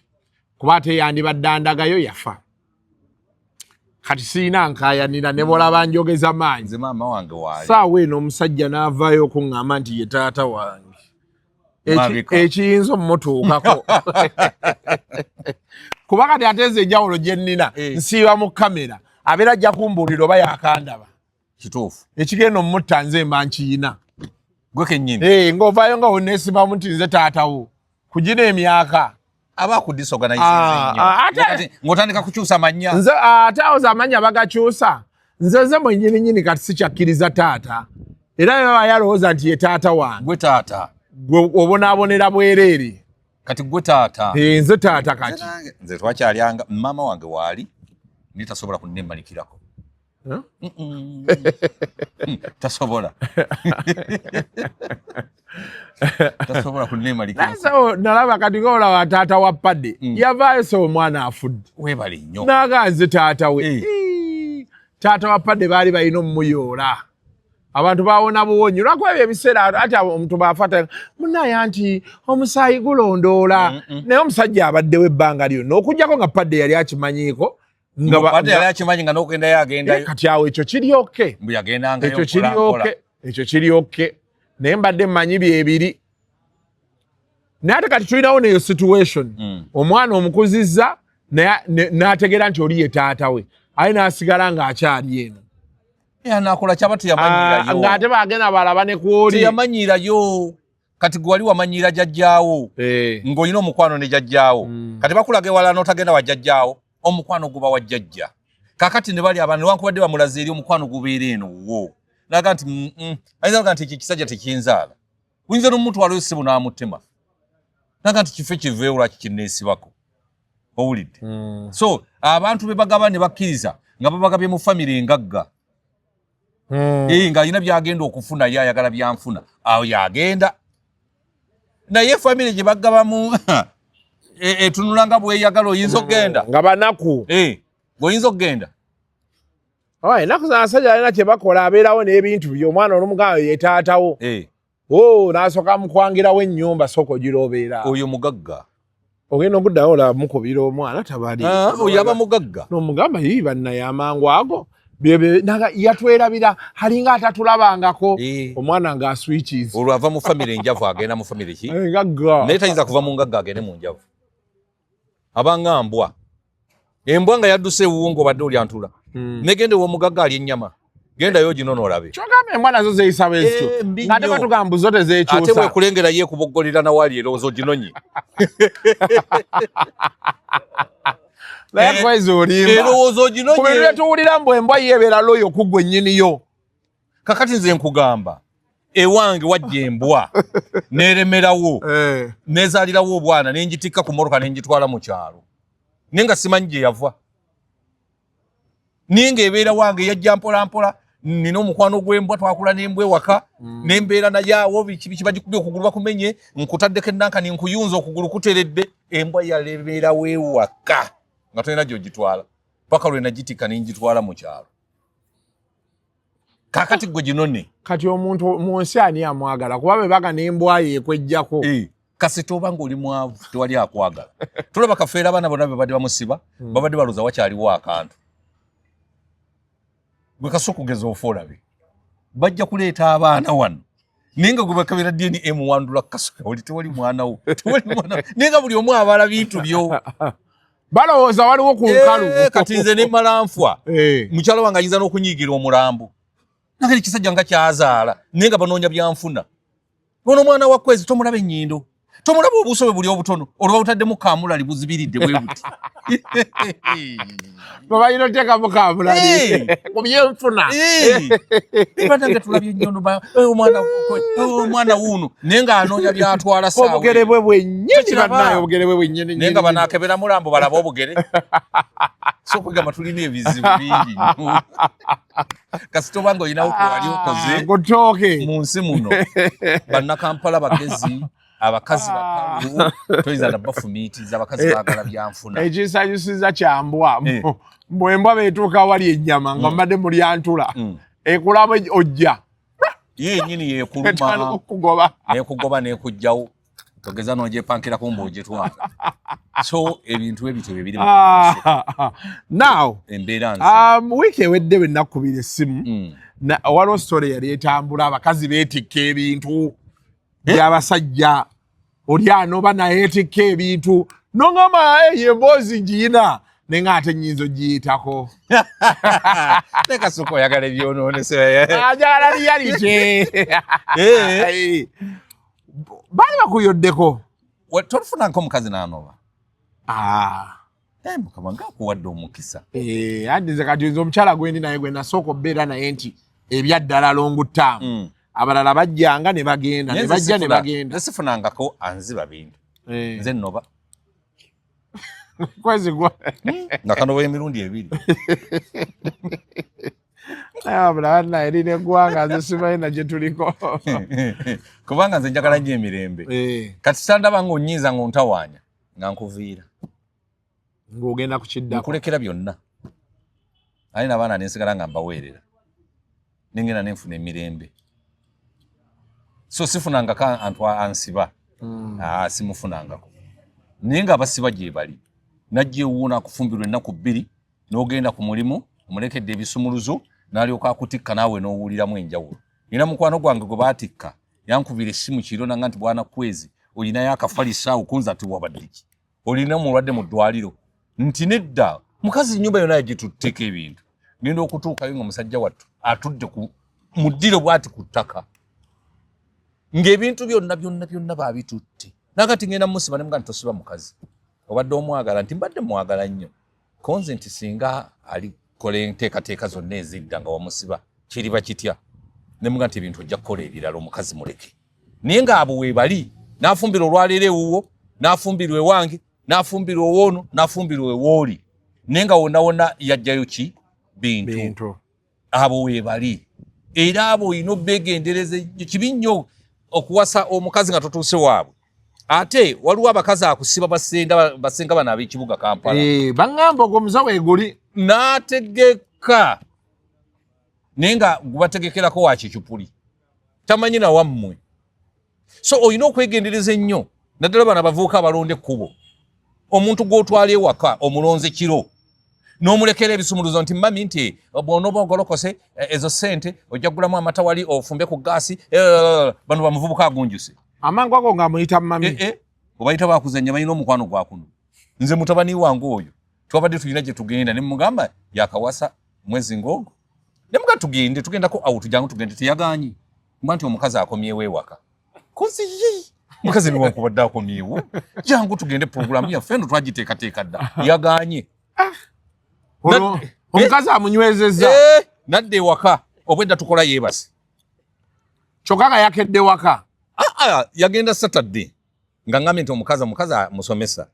kuba ate yandibadde ndagayo yafa kati siina nkayanira ne bolaba njogeza maanyi nze maama wange waali saawa eno omusajja n'avaayo okuŋŋamba nti ye taata wange ekiyinza omutuukako kuba kati ate nze enjawulo gye nnina nsiiba mu kamera abeera ajja kumbuulira oba yakandaba kituufu ekigenda omutta nze mba nkiyina gwe kennyini ng'ovaayo nga woneesibamu nti nze taatawo kugina emyaka aba kudisorganize ng'otandika kukyusa mannya nze ate awo zamanya bagakyusa nze mwennyini kati sikyakkiriza taata era baba yalowooza nti ye taata wange gwe taata gwe obonaabonera bwereere kati gwe taata nze taata kati nze twakyalianga maama wange waali naye tasobola kunnemmalikirako tasobola tasobola kunnemmalikirako nalaba kati ng'olaba taata wa padde yavaayo so omwana afudde weebale nnyo n'aganze taata we taata wa padde baali balina omumuyoola abantu bawona buwonyi lwakuba ebyo ebiseera ate omuntu baafata munaye nti omusaayi gulondoola naye omusajja abaddewo ebbanga lyonna okugjako nga padde yali akimanyiiko padde yali akimanyi nga n'okugendayo agendayo kati awo ekyo kiri oke mbu yagendangayo ekyo kiri oke naye mbadde mmanyi byebiri naye ate kati tulinawo neyo situation omwana omukuzizza n'ategeera nti oli ye taata we aye n'asigala ng'akyali eno nakola kyaba teyamanyirayo ng'ate bagenda balaba ne kwoli teyamanyirayo kati gwe wali wamanyira jjajjaawo ng'olina omukwano ne jjajjaawo kati bakulaga ewala n'otagenda wa jjajjaawo omukwano guba wa jjajja kakati ne bali abantu newankubadde bamulaze eri omukwano gubeera eno wo naga nti ayinza nti iki kisajja tekinzaala oyinza n'omutwalo essimu n'amutema naga nti kife kiveewo lwaki kinneesibako owulidde so abantu be bagaba ne bakkiriza nga babagabye mu famire engagga ng'alina byagenda okufuna ye ayagala byanfuna awo yagenda naye famire gye bagabamu etunula nga bweyagala oyinza okgenda nga banaku ng'oyinza okgenda ennaku zanasajja alina kye bakola abeerawo n'ebintu byo omwana olumugambo ye taatawo n'asooka mukwangirawo ennyumba sooka ogira obeera oyo mugagga ogenda okuddayo olaba mukubira omwana tabali oyo aba mugagga n'omugamba yi bannaye amangu ago yatwerabira alinga atatulabangako omwana nga switches olwo ava mu famire enjavu agenda mu famire ki naye tayinza kuva mu ngagga agende mu njavu abanga mbwa embwa nga yadduse ewuwo ng'obadde olyantula negende w'omugagga ali ennyama gendayo ginono olabe kyogamba embwa nazo zeyisaba ezityo ng'ate batugamba zo tezeekyusa ate bwekulengera ye kuboggolera nawaali erowoozo ginonyi naye kwezi olimba erowoozo ginonyi ku bintu bye tuwulira mbu embwa yeebeera loyo kuggwe nnyiniyo kakati nze nkugamba ewange wajja embwa n'eremerawo n'ezaalirawo obwana n'engitikka ku mmotoka n'engitwala mu kyalo naye nga simanyi gye yava naye ng'ebeera wange yajja mpolampola nina omukwano gw'embwa twakula n'embwa ewaka n'embeera naye awo biki bagikubye okugulu bakumenye nkutaddeko ennankani nkuyunza okugulu kuteredde embwa yalebeerawo ewaka nga tolina gy'ogitwala paka lwe nagitikka n'engitwala mu kyalo kakati gwe ginone kati omuntu mu nsi ani amwagala kuba be baga n'embwa ye ekwejjako kasita oba ng'oli mwavu tewali akwagala tulaba kafeera abaana bonna be badde bamusiba babadde balooza wakyaliwo akantu gwe Kasuku kugeza ofa olabe bajja kuleeta abaana wano naye nga gwe bakabira DNA muwandula Kasuku oli tewali mwana wo naye nga buli omu abala bintu byo balowooza waliwo ku nkalu kati nze ne malanfwa mukyalo wange ayinza n'okunyiigira omulambo nageri kisajja nga kyazaala naye nga banoonya byanfuna ono omwana wa KWEZI tomulaba ennyindo tomulaba obuuso bwe buli obutono olwa butaddemu kaamulali buzibiridde bwe buti babalina oteekamu kaamulali ku byenfuna batange tulabye ennyono omwana wuuno naye ng'anoonya byatwala saawa obugere bwe bwennyini bannaye obugere bwe bwennyini naye nga banaakebera mulambo balaba obugere so okugamba tulina ebizibu bingi kasita obanga olinawo kwali okoze mu nsi muno bannakampala bagezi abakazi bakalu toyiza na bafumiitiza abakazi baagala byanfuna ekisanyusiza kyambwa mbwembwa beetuuka wali ennyama nga mbadde mulyantula ekulaba ojja yennyini yekuluma nekugoba nekujjawo togeza n'ogyepankirako mbaogjetwala so ebintu ebityo bye biri now embeera nsi wiiki ewedde bwe nakkubira essimu waliwo story yali etambula abakazi beetikka ebintu by'abasajja oli anoba naye etikka ebintu nongamba emboozi ngiina naye nga ate nnyinza ogiyitako ne Kasuku oyagala ebyonoonese ajagala liyalite baali bakuyoddeko tofunanko omukazi n'anoba mukama ngaakuwadde omukisa addize kati nze omukyala gwendi naye gwe nasooka obbeera naye nti ebyaddala longutaamu abalala bajjanga ne bagenda ne bajja ne bagenda sifunangako anziba bintu nze nnoba KWEZI gwa nga kanoba emirundi ebiri abulana erina eggwanga nze simanyi na gye tuliko kubanga nze njagala nnyo emirembe kati sandaba ng'onnyiiza ng'ontawaanya nga nkuviira ng'ogenda ku kiddako nkulekera byonna ali n'abaana nensigala nga mbaweerera nengenda nenfuna emirembe so sifunangako ansiba simufunangako naye nga abasiba gye bali najja ewuuna akufumbirwa ennaku 2 n'ogenda ku mulimu omulekedde ebisumuluzo n'alyoka akutikka naawe n'owuliramu enjawulo nina mukwano gwange gwe baatikka yankubira essimu kiro nanga nti bwana KWEZI olinayo akafalisaawo kunza ati wabaddeki olina mulwadde mu ddwaliro nti nedda mukazi nnyumba yonna yagitutteko ebintu ngenda okutuukayo nga musajja wattu atudde mu ddiro bw'ati ku ttaka ng'ebintu byonna baabitutte nakati ngenda musiba nemuga nti tosiba mukazi obadde omwagala nti mbadde mwagala nnyo konze nti singa alikola enteekateeka zonna ezidda nga wamusiba kiriba kitya nemuga nti ebintu ojja kukola ebirala omukazi muleke naye ng'abo weebali n'afumbira olwaleero ewuwo n'afumbirwa ewange n'afumbirwa owoono n'afumbirwa ewooli naye nga wonna yajjayo ki bintu abo weebali era abo olina obbeegendereza kibi nnyo okuwasa omukazi nga totuuse waabwe ate waliwo abakazi akusiba basenga bano ab'ekibuga Kampala baŋŋamba ogwo omusawo eguli n'ategeka naye nga gubategekerako wakikipuli tamanyi na wammwe so olina okwegendereza ennyo naddala bano abavubuka abalonda ekkubo omuntu gw'otwala ewaka omulonze kiro n'omulekera ebisumuluzo nti mami nti bw'onooba ogolokose ezo ssente ojja kugulamu amata wali ofumbe ku gaasi bano bamuvubuka agunjuse amangu ago ng'amuyita mami obayita bakuzannya balina omukwano gwakuno nze mutabani wange oyo twabadde tulina gye tugenda ne mugamba yakawasa mwezi ng'ogwo ne muga tugendako awo tujangu tugende teyagaanyi mba nti omukazi akomyewo ewaka kozi mukazi niwankubadde akomyewo jangu tugende puroguramu yaffe eno twagiteekateeka dda yagaanye omukazi amunywezezza nadde ewaka obwedda tukola yeebase kyokka nga yakedde waka yagenda Saturday nga ngambye nti omukazi musomesa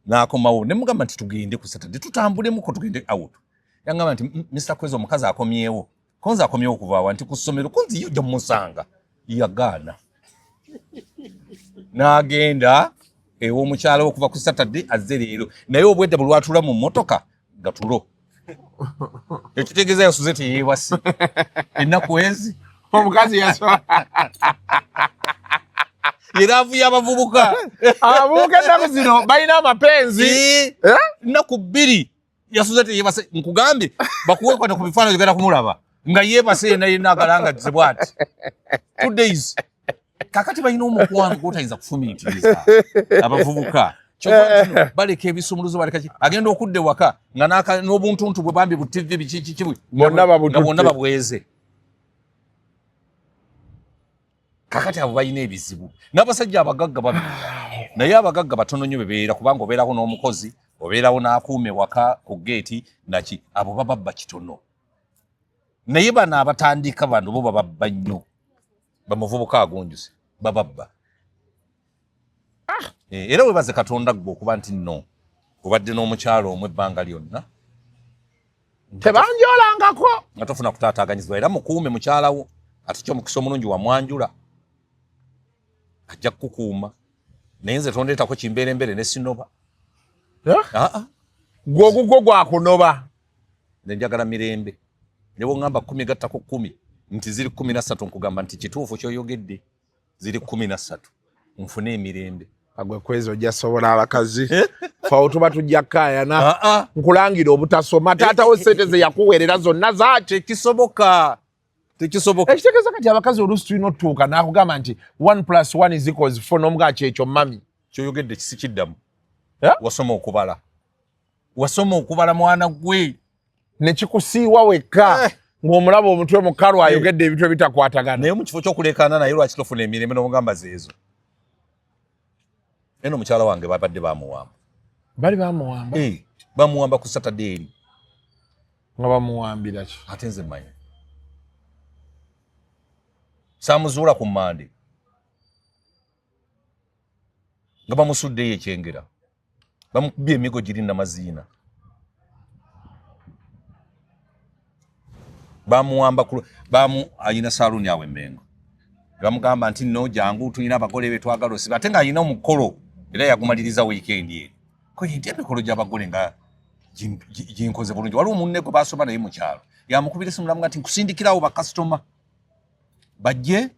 n'akomawo ne mugamba nti tugende ku Saturday tutambulemuko tugende out yangamba nti Mr. KWEZI omukazi akomyewo konzi akomyewo okuva nti ku ssomero konzi yojja mumusanga yagaana n'agenda ew'omukyala okuva ku Saturday azze leero naye obwedda bwe lwatula mu mmotoka gatulo ekitegeeza yasuze teyeebasi ennaku ezi omukazi yasoa era avuye abavubuka abavubuka ennaku zino balina amapenzi ennaku 2 yasuze teyeebase nkugambye bakuwekwata ku bifaananyi ogenda kumulaba nga yeebase naye nagalanga bwati 2 days kakati balina omukwano gw'otayinza kufumiitiriza abavubuka baleka ebisumuluzo baleka agenda okudde waka nga n'obuntuntu bwe bambi bu TV biki bonna babweze kakati abo balina ebizibu n'abasajja abagagga babi naye abagagga batono nnyo bebeera kubanga obeerawo n'omukozi obeerawo n'akuume waka ku geeti naki abo bababba kitono naye bano abatandika bano bo bababba nnyo bamuvubuka agonjuse bababba era webaze Katonda gwe okuba nti nno obadde n'omukyalo omwe ebbanga lyonna tebanjolangako nga tofuna kutaataaganyizibwa era mukuume mukyalawo ate kyo mukisa omulungi wamwanjula ajja kukukuuma naye nze tondeetako kimbeerembere ne sinoba gwe ogugwo gwakunoba ne njagala mirembe ne bw'oŋŋamba 10 gattako 10 nti ziri 13 nkugamba nti kituufu ky'oyogedde ziri 13 nfune emirembe agwe kwezi ojja sobola abakazi fawo tuba tujja kkaayana nkulangira obutasoma taata wo ssente ze yakuweerera zonna zaaki tekisoboka ekitegeeza kati abakazi oluusi tulina otutuuka n'akugamba nti 1+1 n'omugaa kyekyo mami kyoyogedde kisikiddamu wasoma okubala mwana gwe ne kikusiiwa wekka ng'omulaba omutwe mukalu ayogedde ebintu ebitakwatagana naye mu kifo ky'okuleekaana naye lwaki tofuna emirembe n'omugamba zeezo eno mukyala wange babadde bamuwamba bamuwamba ku Saturday eri nga bamuwambira ki ate nze mmanyi saamuzuula ku Mande nga bamusuddeyo ekyengera bamukubye emigo giri namaziina bamuwamba ayina saaluuni awe Mmengo bamugamba nti nno jangu tulina abagole betwagala osiba ate nga ayina omukolo era yagumaliriza weekend eri koye nti emikolo gy'abagole nga ginkoze bulungi waliwo munne gwe basoma naye mukyalo yamukubira esimu namuga nti nkusindikirawo bakasitoma bajje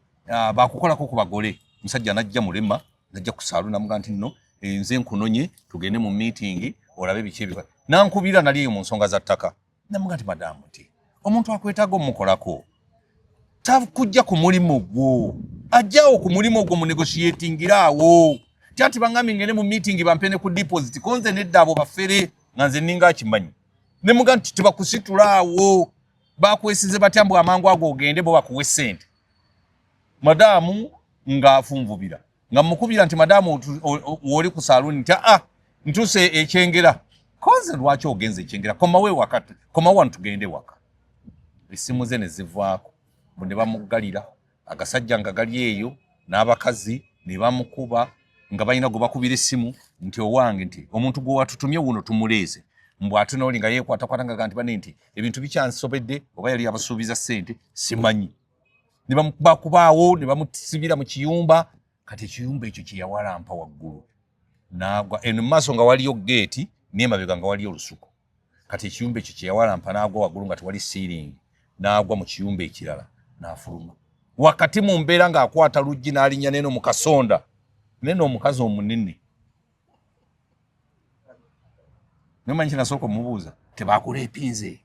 bakukolako ku bagole musajja najja mulema najja ku saaluuni namuga nti nno nze nkunonye tugende mu meeting olabe biki ebikole nankubira nali mu nsonga za ttaka namuga nti madamu nti omuntu akwetaaga omukolako takujja ku mulimu gwo ajjawo ku mulimu gwo mu negotiatingiraawo tyati bangambye ngende mu meeting bampene ku deposit konze nedda abo bafere nga nze ninga akimanyi ne muga nti tebakusitulaawo bakwesize batyambu amangu ago ogende bo bakuwe ssente madamu ng'afunvubira nga mukubira nti madamu woli ku saaluuni nti ntuse ekyengera konze lwaki ogenze ekyengera komawe wakati komawe wano tugende waka essimu ze ne zivaako ne bamuggalira agasajja nga gali eyo n'abakazi ne bamukuba nga balina gwe bakubira essimu nti owange nti omuntu gwe watutumye wuno tumuleeze mbw ate n'oli nga yeekwatakwatanga nti bane nti ebintu bikyansobedde oba yali abasuubiza ssente simanyi ne bamukubakubaawo ne bamusibira mu kiyumba kati ekiyumba ekyo kye yawalampa waggulu n'agwa eno mu maaso nga waliyo geeti n'emabega nga waliyo olusuku kati ekiyumba ekyo kye yawalampa n'agwa waggulu nga tewali siiringi n'agwa mu kiyumba ekirala n'afuluma wakati mu mbeera ng'akwata luggi n'alinnya neno mu kasonda neno omukazi omunene nomanyi kinasooka omubuuza tebakula epinze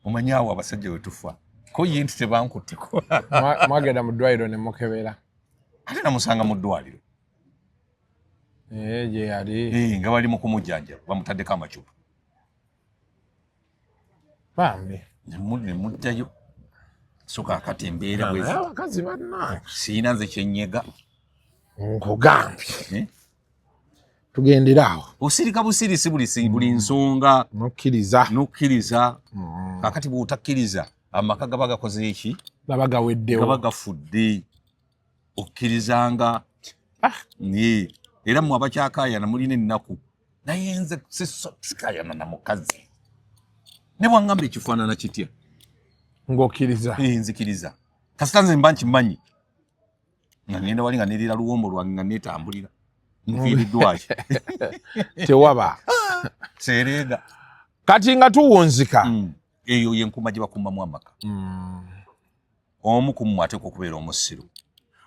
omanyi awo abasajja we tufa ko ye nti tebankutteko mwagenda mu ddwaliro ne mukebera ate namusanga mu ddwaliro gye yali nga bali mu kumujjanja bamutaddeko amacupa bambi ne muddayo soka akati embeera bwezi abakazi bannange siina nze kyennyega nkugambye tugenderaawo osirika busirisi buli nsonga nokkiriza kakati bw'otakkiriza amaka gaba gakoze eki gaba gaweddewo gaba gafudde okkirizanga era mmwe abakyakaayana mulina ennaku naye nze sikaayana na mukazi ne bwaŋŋamba ekifaanana kitya ng'okkiriza nzikiriza kasita nze mba nkimanyi nga ngenda wali nga nerira luwombo lwange nga neetambulira nfiiriddwaki tewaba seereega kati nga tuwunzika eyo yenkuma gye bakumamu amaka omu ku mmwe ateeka okubeera omusiru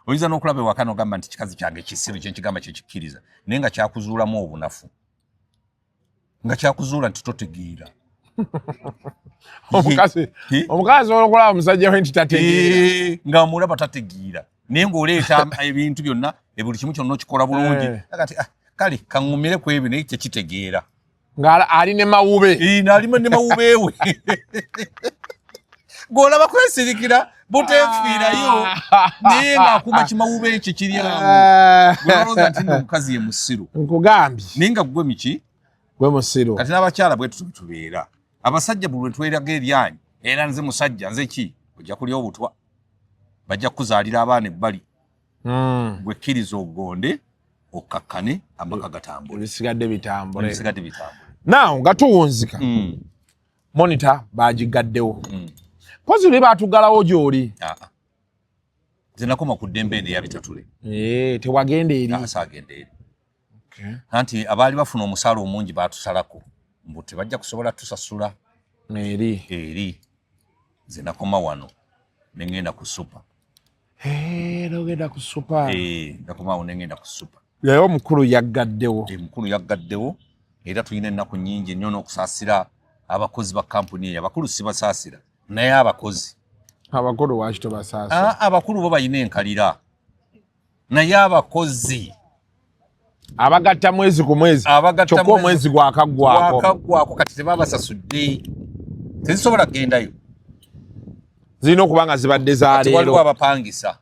oyinza n'okulaba ewaka n'ogamba nti kikazi kyange kisiru kyenkigamba kyekikkiriza naye nga kyakuzuulamu obunafu nga kyakuzuula nti totegeera omukazi olwokulaba omusajja we nti tategeera nga mulaba tategeera naye ng'oleeta ebintu byonna buli kimu kyonna okikola bulungi kati kale kangumire ku ebyo naye kitegeera ngala ali ne mawube nalima ne mawube we gola bakwesirikira butefiirayo naye ng'akuma kimawube ekyo kiri awo gwolowooza nti nno omukazi ye musiru nkugambye naye nga gwe miki gwe musiru kati n'abakyala bwe tubeera abasajja buli lwe tweraga eryanyi era nze musajja nze ki ojja kulya obutwa bajja kukuzaalira abaana ebbali gwekkiriza ogonde okkakkane amaka gatambule ebisigadde bitambule naw nga tuwunzika monita bagigaddewo pozi lwe baatugalawo gy'oli nze nakoma ku ddembe eno eyabitatule tewagenda eri saagenda eri anti abaali bafuna omusaala omungi baatusalako mbu tebajja kusobola tusasula eri nze nakoma wano nengenda ku supa nogenda ku supa nakomawo nengenda ku supa naye omukulu yaggaddewo era tulina ennaku nnyingi nnyo n'okusaasira abakozi ba kampuni eyo abakulu sibasaasira naye abakulu waki tobasaasira abakulu bo balina enkalira naye abakozi abagatta mwezi ku mwezi kyokka omwezi gwakaggwako kati tebabasasudde tezisobola kugendayo zirina okuba nga zibadde za leero waliwo abapangisa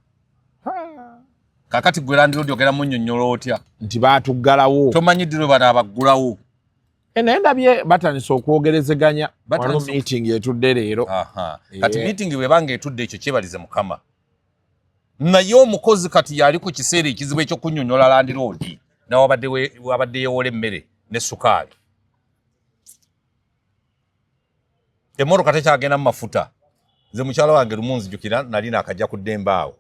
kakati gwe landiroodi ogera munnyonnyola otya nti baatuggalawo tomanyiddiro bano abaggulawo naye ndabye batandise okwogerezeganya waliwo meeting etudde leero kati meeting bwebanga etudde ekyo kyebalize mukama naye omukozi kati yali ku kiseera ekizibu ekyokunnyonnyola landiroodi nawe wabadde yeewola emmere ne sukaali emmotoka tekyagenda mu mafuta nze mukyala wange lumu nzijukira nali naakajja ku ddembe awo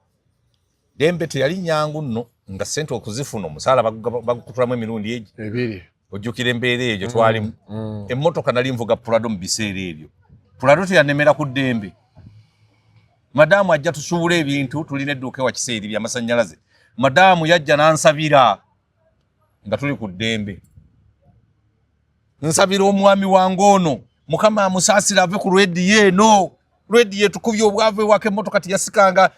dembe teyali nyangu nno nga sente okuzifuna omusaala bagukutulamu emirundi egi ebiri ojjukira embeera egyo twalimu emmotoka nali nvuga pulado mu biseera ebyo pulado teyanemera ku ddembe madaamu ajja tusuubula ebintu tulina edduuka ewa kiseeri byamasannyalaze madaamu yajja n'ansabira nga tuli ku ddembe nsabira omwami wange ono mukama amusaasira ave ku lwediyo eno lwedi yetukubye obwavu ewaka emmotoka tiyasikanga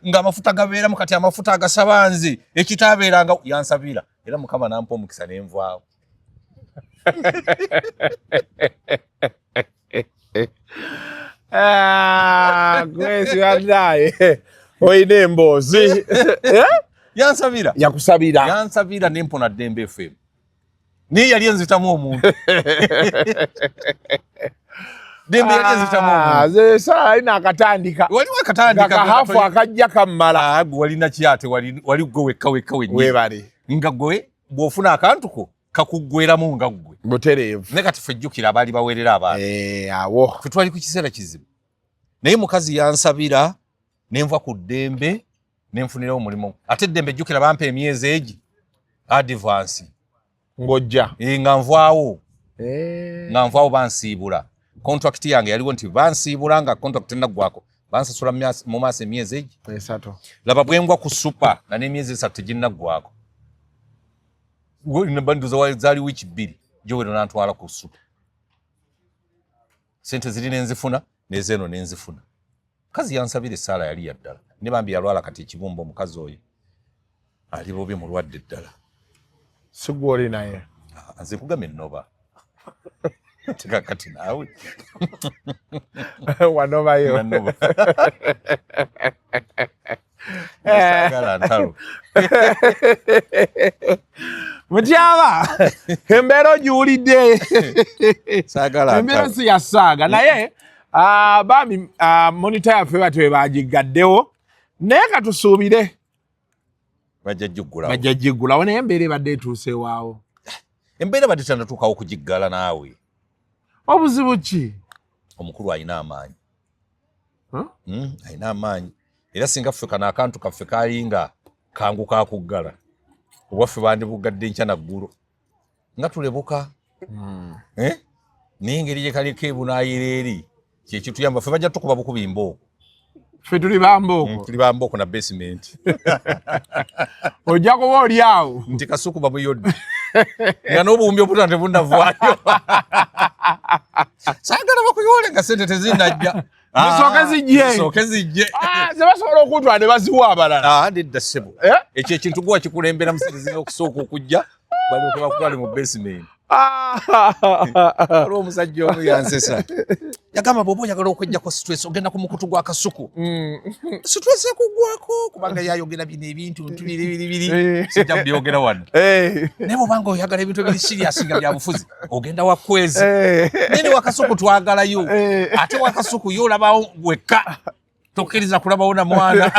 ng'amafuta gabeeramu kati amafuta agasaba nze ekitaabeeranga yansabira era mukama nampa omukisa nenvaawo gwesi wannaye oyina emboozi yansabira yansabira nempona Ddembe FM naye yali enzitamu omuntu Dembe yali ezitamu ze saa ina akatandika waliwo akatandika kahafu akajja kammala walina kyate wali gwe wekka webale nga gwe bw'ofuna akantuko kakuggweramu nga gwe butereevu ne kati fejjukira abaali baweerera abantu awo fe twali ku kiseera kizibu naye mukazi yansabira nenva ku Ddembe nenfunira omulimu ate Ddembe jjukira bampa emyezi egi advance ngojja nga nvaawo bansiibula contract yange yaliwo nti bansiibula nga contract enaggwako bansasula mu maaso emyezi egi 3 laba bwengwa ku supa na n'emyezi 3 teginnaggwako banduza zaali wiiki 2 gyowero nantwala ku supa sente ziri nenzifuna nezeeno nenzifuna kazi yansabira essaala yali yaddala ne bambi yalwala kati ekibumba omukazi oyo ali bubi mulwadde ddala sigwoli naye nze nkugamba ennoba kati naawe wanobayo sagala ntalo mutyaba embeera ogiwulidde sagala embeera si yasaaga naye bambi monita yaffe batwe bagigaddewo naye katusuubire bajja giggulawo naye embeera ebadde etuusewaawo embeera badde tanatuukawo kugiggala naawe obuzibu ki omukulu alina amaanyi alina amaanyi era singa ffe kano akantu kaffe kalinga kangu kakuggala obwaffe bandibugadde nkya naggulu nga tulebuka naye engeri gye kaliko ebunaayira eri kyekituyamba ffe bajja tukuba bukubi mbooko ffe tuli bambooko na basement ojja kuba oli awo nti Kasuku bamuyodde nga n'obuwumbi obutana tebunnavaayo saagala bakuyole nga sente tezinnajja zisooke zijje zebasobola okuntwala ne baziwa abalala nedda ssebo ekyo ekintu gwe wakikulembera musere zina okusooka okujja bali kwa kwali mu basement ro musajja omu yansesa yakama bobo yakalo okujja ko stress ogenda ku mukutu gwa Kasuku stress ekugwako kubanga yayogera bino ebintu bibiri sijja byogera wano nebo bango yagala ebintu bili serious nga bya bufuzi ogenda wa KWEZI nene wa Kasuku twagalayo ate wa Kasuku yo labawo weka tokiriza kulabawo na mwana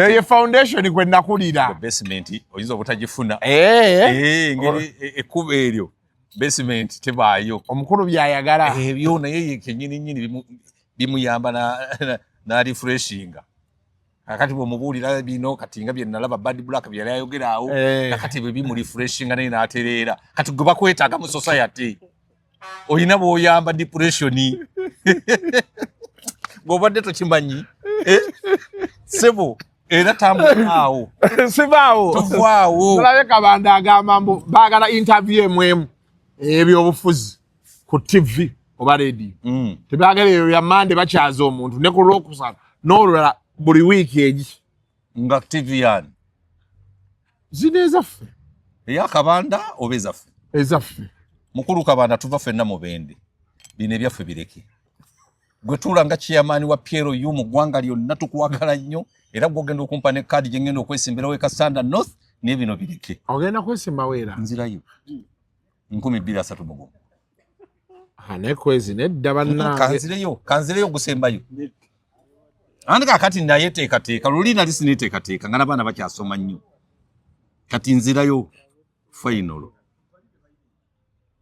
ye foundation kwe nakulira basement oyinza obutagifuna ngeri ekkuba eryo basement tebayo omukulu byayagala ebyo naye kenyini bimuyamba na refreshing akati bw'omubuulira bino kati nga bye nalaba bad black bye yayogeraawo kati bwe bimu refreshing naye n'atereera kati gwe bakwetaaga mu society oyina bw'oyamba depression bw'obadde tokimanyi sebo era tambulaawo sibaawo tovaawo olabe Kabanda agamba mbu baagala interview emwemu ebyobufuzi ku TV oba radio tebaagala eyo ya Monday bakyaza omuntu ne ku Lwokusatu n'olulala buli wiiki egi nga TV yani zino ezaffe eya Kabanda oba ezaffe mukulu Kabanda tuva ffenna mu bende bino ebyaffe bireke gwe tulanga chairman wa Piero yu mu ggwanga lyonna tukwagala nnyo era gwogenda okumpa ne kadi gye ngenda okwesimbirawo eka Standard North n'ebino bireke ogenda kwesimba weera nzirayo 1235 ne KWEZI nedda bannange kanzireyo gusembayo andika kati naye teekateeka luli nali siniteekateeka nga n'abaana bakyasoma nnyo kati nzirayo final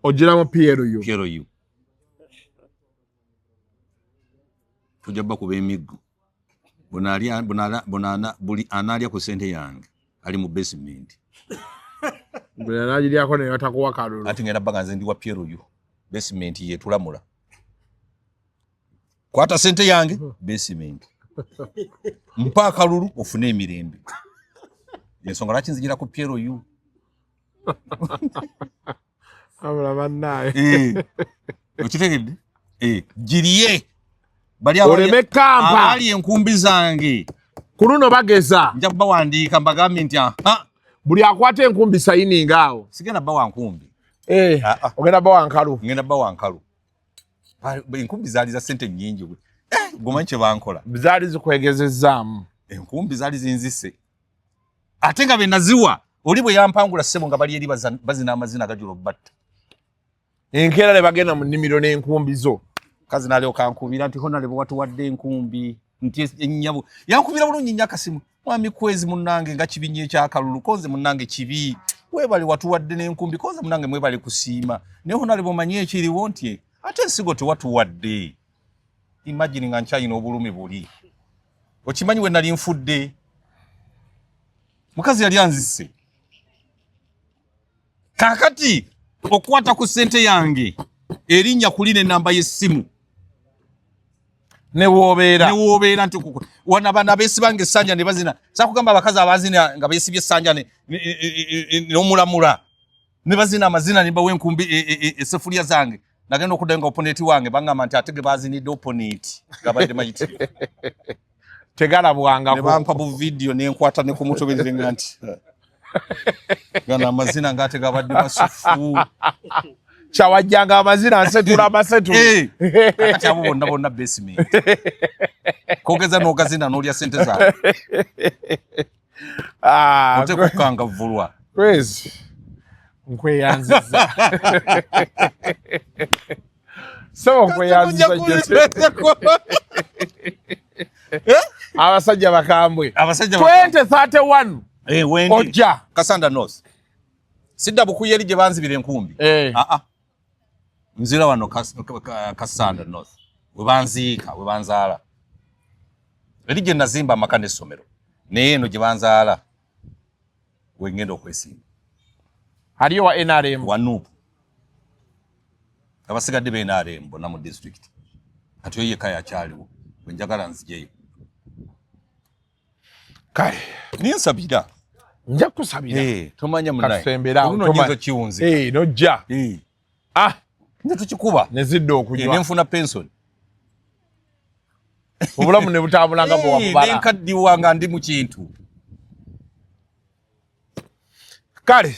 ogiramu Piero yu tujja bakuba emiggo buli analya ku sente yange ali mu basement bwe nagiryako ne batakuwa kalulu ati ngenda baganze ndi wa Piero yu basement ye tulamula kwata sente yange basement mpa kalulu ofune emirembe ensonga laki nzigira ku Piero yu abula bannaye okitegedde giriye oleme kampa ali enkumbi zange ku luno bageza nja bawandiika mbagambe nti buli akwata enkumbi sayininga awo sigenda bawa nkumbi ogenda bawa nkalu ngenda bawa nkalu enkumbi zaali za sente nnyingi gomanyi kye bankola zaali zikwegezezaamu enkumbi zaali zinzise ate nga benaziwa oli bwe yampangula ssebo nga bali eri bazina amazina agajula obbatta enkeera ne bagenda mu nnimiro n'enkumbi zo kazi nalyoka nkubira nti honale bwe watuwadde enkumbi nti ennyabo yankubira bulungi nnyo akasimu mwami KWEZI munnange nga kibinye ekyakalulu konze munnange kibi webali watuwadde n'enkumbi konze munnange mwebali kusiima naye honale bw'omanyi ekiriwo nti ate ensigo tewatuwadde imagine nga nkyayina obulumi buli okimanyi we nali nfudde mukazi yali anzisse kakati okwata ku sente yange erinnya kuli n'ennamba y'essimu ne woobeera nti wana bana beesibange essanja ne bazina sakugamba abakazi abazina nga beesibye essanja n'omulamula ne bazina amazina ne bawa enkumbi esefulya zange nagenda okuddayo nga oponeti wange bangamba nti ate ge bazinidde oponeti gabadde mayitire tegalabwangako ne bampa bu vidiyo nenkwata ne ku mutoberere nga nti gana amazina ngate gabadde masufu kyawajjanga amazina nsetula amasetu kati abo bonna basement kogeza n'ogazina n'olya sente zaabwe ote kukanga vulwa KWEZI nkweyanziza so nkweyanziza abasajja bakambwe 2031 ojja Kasanda North sidda bukuyeri gye banzibira enkumbi nzira wano Kasanda North we banzaala eri gye nazimba amaka n'essomero naye eno gye banzaala we ngenda okwesimba aliyo wa NRM wanupu abasigadde be NRM bonna mu district kati yo yekka yakyaliwo we njagala nzijeyo kale ninsabira nja kusabira tomanya munaye nojja nze tukikuba nezidde okunywa nenfuna pension obulamu ne butambulanga bwewamubala nenkaddiwa nga ndi mu kintu kale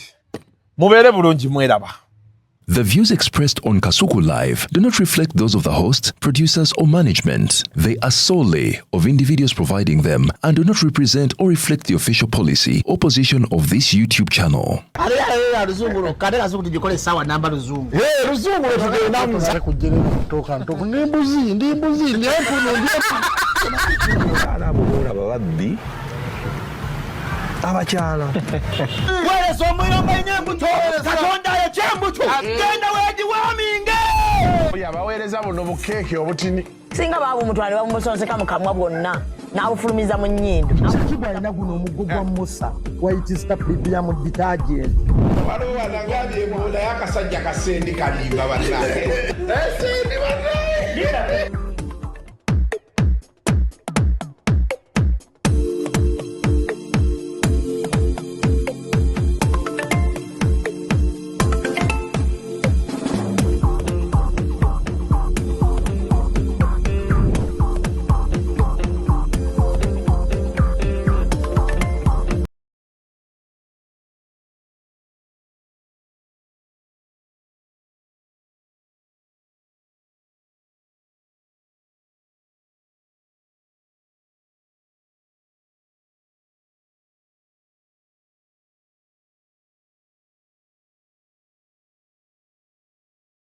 mubeere bulungi mweraba. The views expressed on Kasuku Live do not reflect those of the host, producers, or management. They are solely of individuals providing them and do not represent or reflect the official policy or position of this YouTube channel. Abakyala wereso omuyomba enyembuto katonda yekembuto genda wegiwaminge yabaweereza buno bukeeke obutini singa baabumutwale bamusonseka mu kamwa bwonna n'abufulumiza mu nnyindo. Kiba alina guno omuggo gwa Musa wayitista bibya mu detergent. waliwo wanagambye embula y'akasajja kasendi kalimba bannange